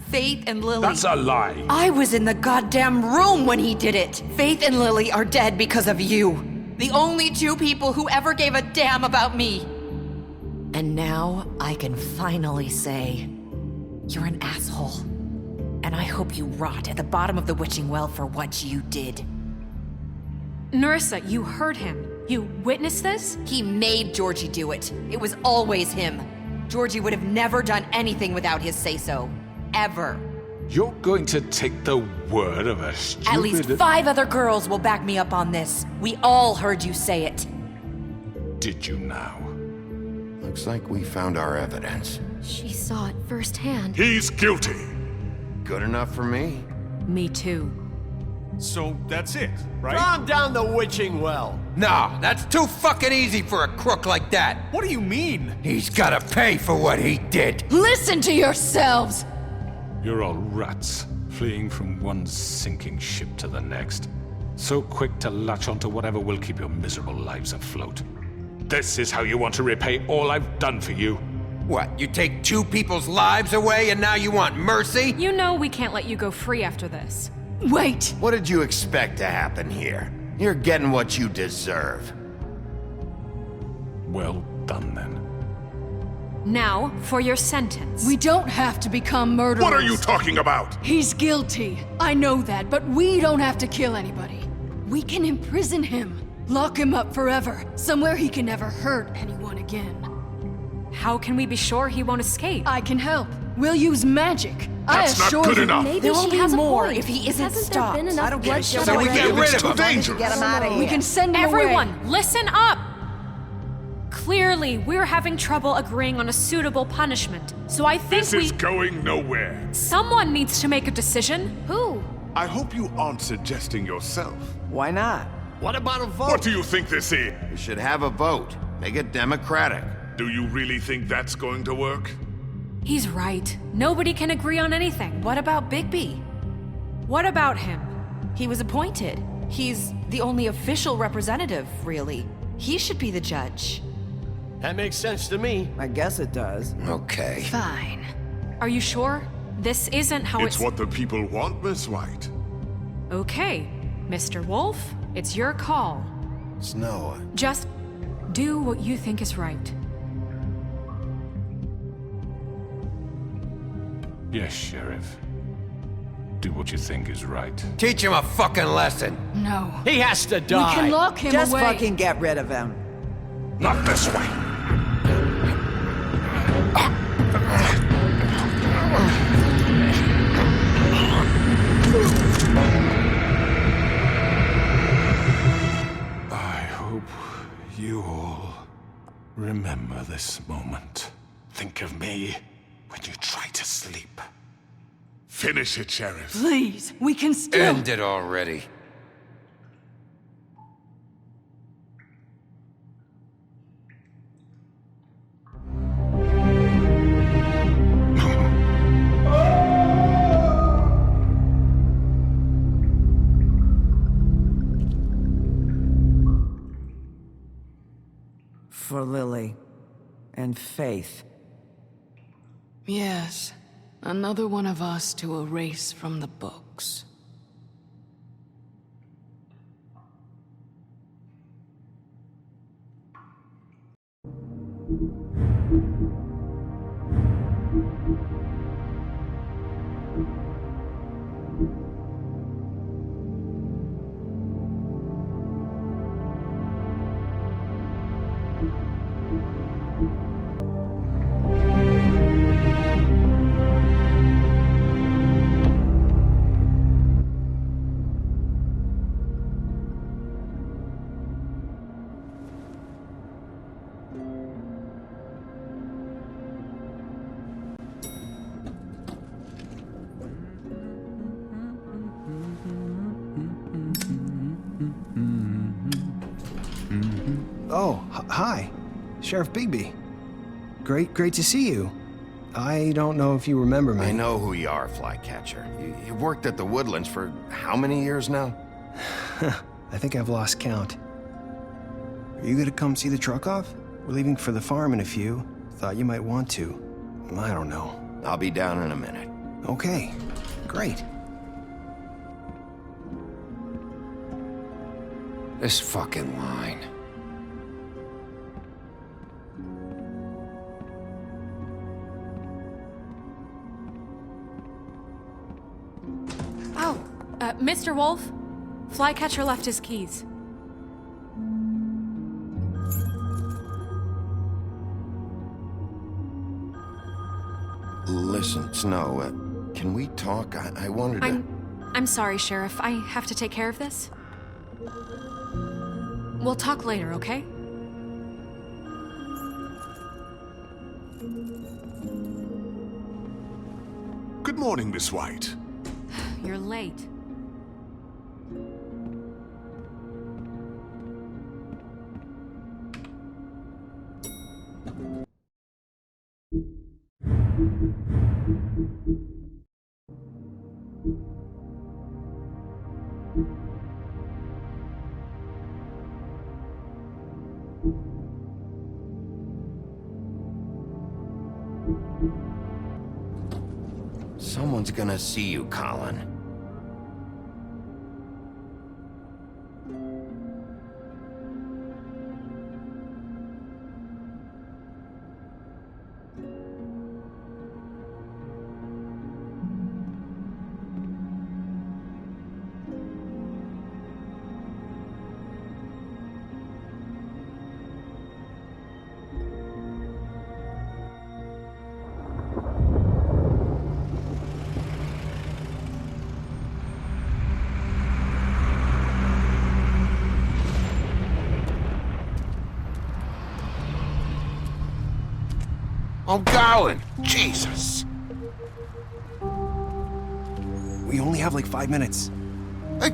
Speaker 12: Faith and Lily.
Speaker 7: That's a lie.
Speaker 12: I was in the goddamn room when he did it. Faith and Lily are dead because of you. The only two people who ever gave a damn about me. And now I can finally say, you're an asshole. And I hope you rot at the bottom of the witching well for what you did.
Speaker 3: Nerissa, you heard him. You witnessed this?
Speaker 12: He made Georgie do it. It was always him. Georgie would have never done anything without his say-so. Ever.
Speaker 7: You're going to take the word of a stupid...
Speaker 12: At least 5 other girls will back me up on this. We all heard you say it.
Speaker 7: Did you now?
Speaker 2: Looks like we found our evidence.
Speaker 15: She saw it firsthand.
Speaker 16: He's guilty.
Speaker 2: Good enough for me.
Speaker 3: Me too.
Speaker 13: So that's it, right?
Speaker 9: Calm down the witching well.
Speaker 14: No, that's too fucking easy for a crook like that.
Speaker 13: What do you mean?
Speaker 14: He's gotta pay for what he did.
Speaker 1: Listen to yourselves!
Speaker 7: You're all rats, fleeing from one sinking ship to the next. So quick to latch onto whatever will keep your miserable lives afloat. This is how you want to repay all I've done for you?
Speaker 14: What, you take 2 people's lives away and now you want mercy?
Speaker 3: You know we can't let you go free after this.
Speaker 1: Wait!
Speaker 2: What did you expect to happen here? You're getting what you deserve.
Speaker 7: Well done, then.
Speaker 3: Now, for your sentence.
Speaker 1: We don't have to become murderers.
Speaker 16: What are you talking about?
Speaker 1: He's guilty. I know that, but we don't have to kill anybody. We can imprison him. Lock him up forever, somewhere he can never hurt anyone again.
Speaker 3: How can we be sure he won't escape?
Speaker 1: I can help. We'll use magic.
Speaker 16: That's not good enough.
Speaker 15: Maybe
Speaker 12: There will
Speaker 15: she
Speaker 12: be
Speaker 15: has a
Speaker 12: more
Speaker 15: point.
Speaker 12: if he isn't
Speaker 15: Hasn't
Speaker 12: stopped.
Speaker 15: there been enough
Speaker 4: I don't get it.
Speaker 15: bloodshed
Speaker 14: So we get rid
Speaker 16: It's
Speaker 14: of
Speaker 16: too
Speaker 14: him.
Speaker 16: dangerous.
Speaker 4: Get him out of here.
Speaker 1: We can send him
Speaker 3: Everyone,
Speaker 1: away.
Speaker 3: listen up! Clearly, we're having trouble agreeing on a suitable punishment, so I think
Speaker 16: This is going nowhere.
Speaker 3: Someone needs to make a decision.
Speaker 15: Who?
Speaker 16: I hope you aren't suggesting yourself.
Speaker 4: Why not?
Speaker 9: What about a vote?
Speaker 16: What do you think this is?
Speaker 2: We should have a vote. Make it democratic.
Speaker 16: Do you really think that's going to work?
Speaker 3: He's right. Nobody can agree on anything.
Speaker 12: What about Bigby?
Speaker 3: What about him?
Speaker 12: He was appointed. He's the only official representative, really. He should be the judge.
Speaker 9: That makes sense to me.
Speaker 4: I guess it does.
Speaker 2: Okay.
Speaker 1: Fine.
Speaker 3: Are you sure? This isn't how
Speaker 16: It's what the people want, Miss White.
Speaker 3: Okay, Mr. Wolf, it's your call.
Speaker 2: Snow.
Speaker 3: Just do what you think is right.
Speaker 7: Yes, Sheriff. Do what you think is right.
Speaker 14: Teach him a fucking lesson.
Speaker 1: No.
Speaker 9: He has to
Speaker 1: We
Speaker 9: die.
Speaker 1: can lock him
Speaker 4: Just
Speaker 1: away.
Speaker 4: fucking get rid of him.
Speaker 16: Not this way.
Speaker 7: I hope you all remember this moment.
Speaker 16: Think of me when you try to sleep. Finish it, Sheriff.
Speaker 1: Please, we can still...
Speaker 14: End it already.
Speaker 4: For Lily and Faith.
Speaker 1: Yes. Another one of us to erase from the books.
Speaker 18: Oh, hi. Sheriff Bigby. Great to see you. I don't know if you remember me.
Speaker 2: I know who you are, Flycatcher. You've worked at the Woodlands for how many years now?
Speaker 18: I think I've lost count. Are you gonna come see the truck off? We're leaving for the farm in a few. Thought you might want to. I don't know.
Speaker 2: I'll be down in a minute.
Speaker 18: Okay, great.
Speaker 14: This fucking line.
Speaker 3: Mr. Wolf, Flycatcher left his keys.
Speaker 2: Listen, Snow, can we talk? I wanted to...
Speaker 3: I'm sorry, Sheriff. I have to take care of this. We'll talk later, okay?
Speaker 16: Good morning, Miss White.
Speaker 3: You're late.
Speaker 2: Someone's gonna see you, Colin.
Speaker 16: I'm going! Jesus!
Speaker 18: We only have like 5 minutes.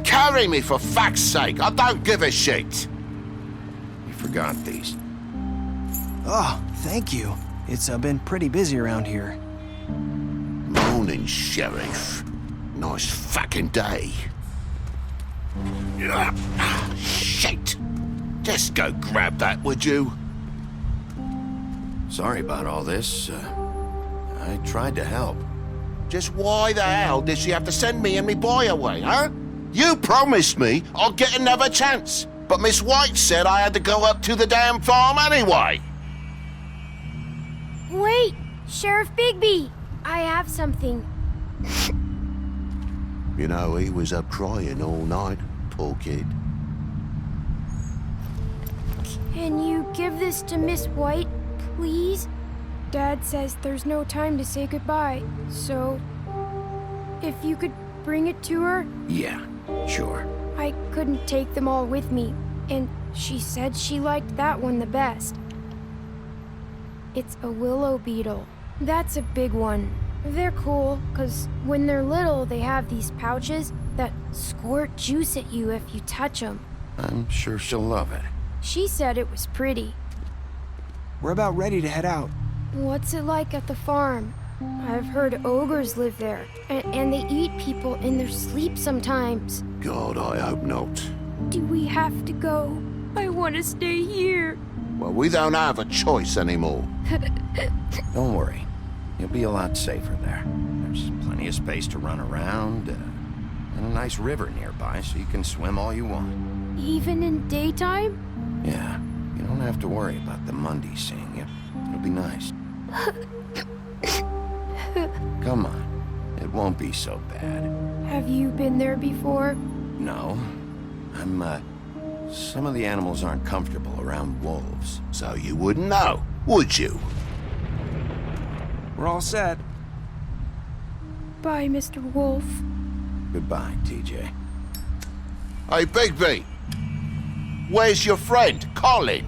Speaker 16: Carry me, for fuck's sake! I don't give a shit!
Speaker 2: You forgot these.
Speaker 18: Oh, thank you. It's been pretty busy around here.
Speaker 16: Morning, Sheriff. Nice fucking day. Shit! Just go grab that, would you?
Speaker 2: Sorry about all this. I tried to help.
Speaker 16: Just why the hell did she have to send me and me boy away, huh? You promised me I'd get another chance, but Miss White said I had to go up to the damn farm anyway.
Speaker 15: Wait, Sheriff Bigby! I have something.
Speaker 16: You know, he was up crying all night, poor kid.
Speaker 15: Can you give this to Miss White, please? Dad says there's no time to say goodbye, so if you could bring it to her?
Speaker 2: Yeah, sure.
Speaker 15: I couldn't take them all with me, and she said she liked that one the best. It's a willow beetle. That's a big one. They're cool, 'cause when they're little, they have these pouches that squirt juice at you if you touch them.
Speaker 2: I'm sure she'll love it.
Speaker 15: She said it was pretty.
Speaker 18: We're about ready to head out.
Speaker 15: What's it like at the farm? I've heard ogres live there, and they eat people in their sleep sometimes.
Speaker 16: God, I hope not.
Speaker 15: Do we have to go? I want to stay here.
Speaker 16: Well, we don't have a choice anymore.
Speaker 2: Don't worry. You'll be a lot safer there. There's plenty of space to run around, and a nice river nearby so you can swim all you want.
Speaker 15: Even in daytime?
Speaker 2: Yeah, you don't have to worry about the Mundy seeing you. It'll be nice. Come on. It won't be so bad.
Speaker 15: Have you been there before?
Speaker 2: No. Some of the animals aren't comfortable around wolves.
Speaker 16: So you wouldn't know, would you?
Speaker 18: We're all set.
Speaker 15: Bye, Mr. Wolf.
Speaker 2: Goodbye, TJ.
Speaker 16: Hey, Bigby! Where's your friend, Colin?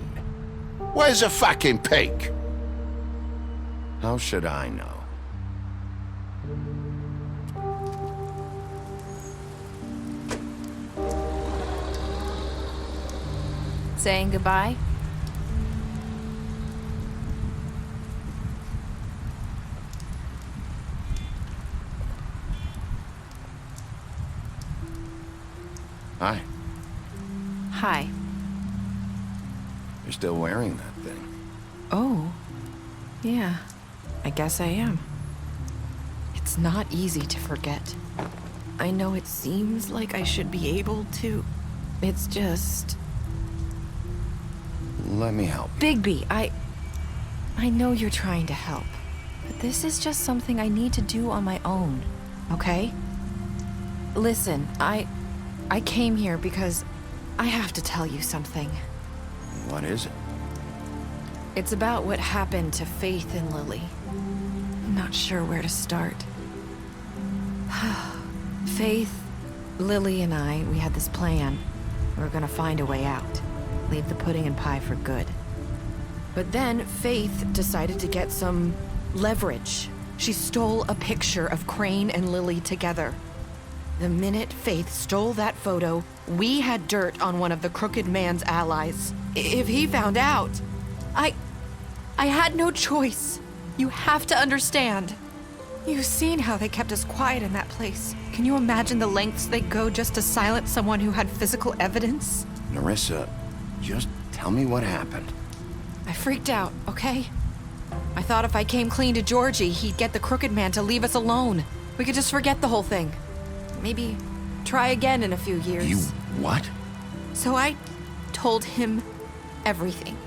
Speaker 16: Where's the fucking pig?
Speaker 2: How should I know?
Speaker 17: Saying goodbye?
Speaker 2: Hi.
Speaker 17: Hi.
Speaker 2: You're still wearing that thing.
Speaker 12: Oh. Yeah. I guess I am. It's not easy to forget. I know it seems like I should be able to. It's just...
Speaker 2: Let me help you.
Speaker 12: Bigby, I know you're trying to help, but this is just something I need to do on my own, okay?
Speaker 3: Listen, I came here because I have to tell you something.
Speaker 2: What is it?
Speaker 3: It's about what happened to Faith and Lily. I'm not sure where to start. Faith, Lily, and I, we had this plan. We were gonna find a way out. Leave the pudding and pie for good. But then Faith decided to get some leverage. She stole a picture of Crane and Lily together. The minute Faith stole that photo, we had dirt on one of the Crooked Man's allies. If he found out, I had no choice. You have to understand. You've seen how they kept us quiet in that place. Can you imagine the lengths they go just to silence someone who had physical evidence?
Speaker 2: Nerissa, just tell me what happened.
Speaker 3: I freaked out, okay? I thought if I came clean to Georgie, he'd get the Crooked Man to leave us alone. We could just forget the whole thing. Maybe try again in a few years.
Speaker 2: You what?
Speaker 3: So I told him everything.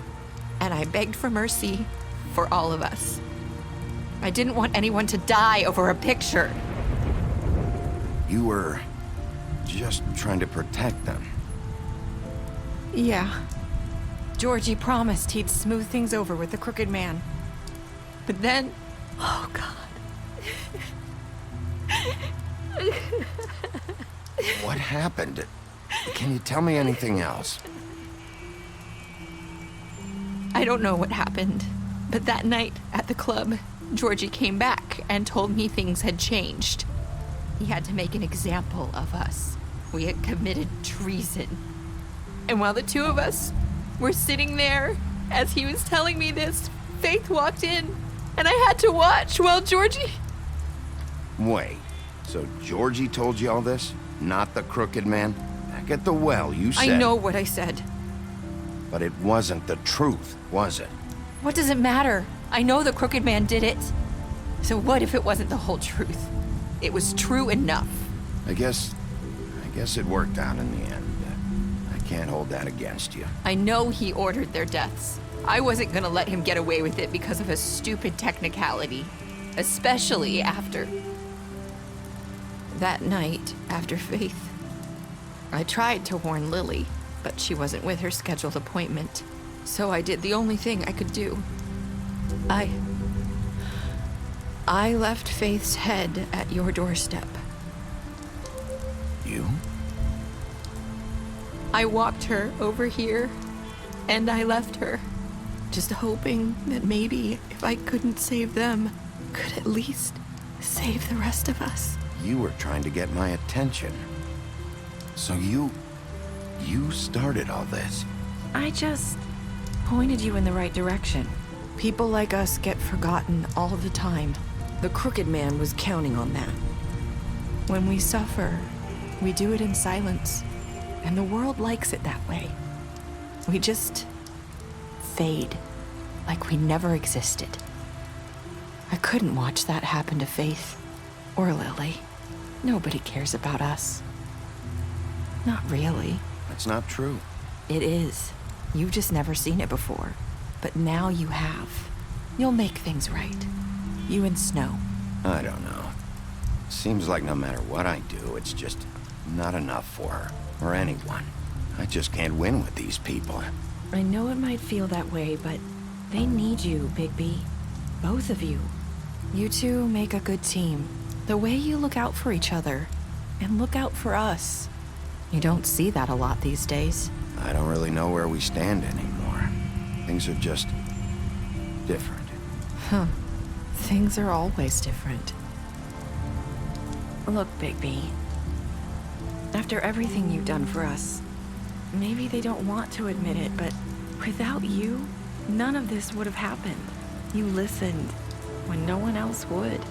Speaker 3: And I begged for mercy for all of us. I didn't want anyone to die over a picture.
Speaker 2: You were just trying to protect them.
Speaker 3: Yeah. Georgie promised he'd smooth things over with the Crooked Man. But then... Oh, God.
Speaker 2: What happened? Can you tell me anything else?
Speaker 3: I don't know what happened, but that night at the club, Georgie came back and told me things had changed. He had to make an example of us. We had committed treason. And while the two of us were sitting there, as he was telling me this, Faith walked in, and I had to watch while Georgie...
Speaker 2: Wait, so Georgie told you all this? Not the Crooked Man? Back at the well, you said...
Speaker 3: I know what I said.
Speaker 2: But it wasn't the truth, was it?
Speaker 3: What does it matter? I know the Crooked Man did it. So what if it wasn't the whole truth? It was true enough.
Speaker 2: I guess it worked out in the end. I can't hold that against you.
Speaker 3: I know he ordered their deaths. I wasn't gonna let him get away with it because of a stupid technicality. Especially after... that night, after Faith. I tried to warn Lily, but she wasn't with her scheduled appointment. So I did the only thing I could do. I left Faith's head at your doorstep.
Speaker 2: You?
Speaker 3: I walked her over here, and I left her. Just hoping that maybe if I couldn't save them, could at least save the rest of us.
Speaker 2: You were trying to get my attention. So you started all this.
Speaker 3: I just pointed you in the right direction. People like us get forgotten all the time. The Crooked Man was counting on that. When we suffer, we do it in silence, and the world likes it that way. We just fade, like we never existed. I couldn't watch that happen to Faith or Lily. Nobody cares about us. Not really.
Speaker 2: That's not true.
Speaker 3: It is. You've just never seen it before. But now you have. You'll make things right. You and Snow.
Speaker 2: I don't know. Seems like no matter what I do, it's just not enough for her, or anyone. I just can't win with these people.
Speaker 3: I know it might feel that way, but they need you, Bigby. Both of you. You two make a good team. The way you look out for each other, and look out for us. You don't see that a lot these days.
Speaker 2: I don't really know where we stand anymore. Things are just different.
Speaker 3: Huh. Things are always different. Look, Bigby. After everything you've done for us, maybe they don't want to admit it, but without you, none of this would have happened. You listened when no one else would.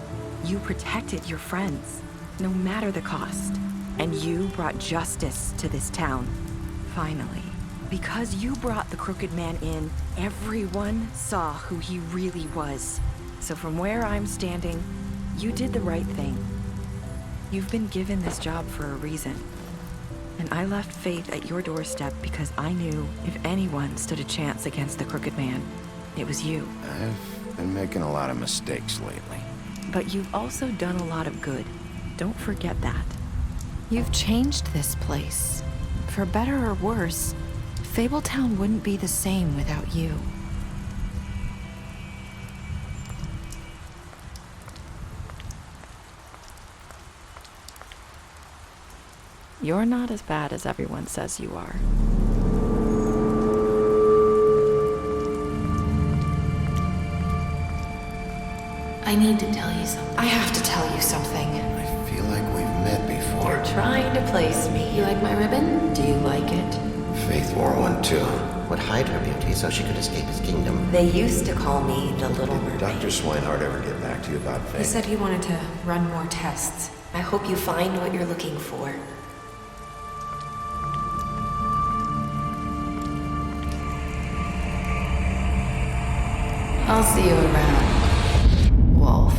Speaker 3: You protected your friends, no matter the cost. And you brought justice to this town. Finally. Because you brought the Crooked Man in, everyone saw who he really was. So from where I'm standing, you did the right thing. You've been given this job for a reason. And I left Faith at your doorstep because I knew if anyone stood a chance against the Crooked Man, it was you.
Speaker 2: I've been making a lot of mistakes lately.
Speaker 3: But you've also done a lot of good. Don't forget that.
Speaker 17: You've changed this place. For better or worse, Fabletown wouldn't be the same without you. You're not as bad as everyone says you are.
Speaker 3: I need to tell you something. I have to tell you something.
Speaker 2: I feel like we've met before.
Speaker 3: You're trying to place me. You like my ribbon? Do you like it?
Speaker 19: Faith wore one too. Would hide her beauty so she could escape his kingdom.
Speaker 12: They used to call me the Little Mermaid.
Speaker 19: Dr. Swinehart ever get back to you about Faith?
Speaker 3: He said he wanted to run more tests.
Speaker 12: I hope you find what you're looking for.
Speaker 3: I'll see you around, Wolf.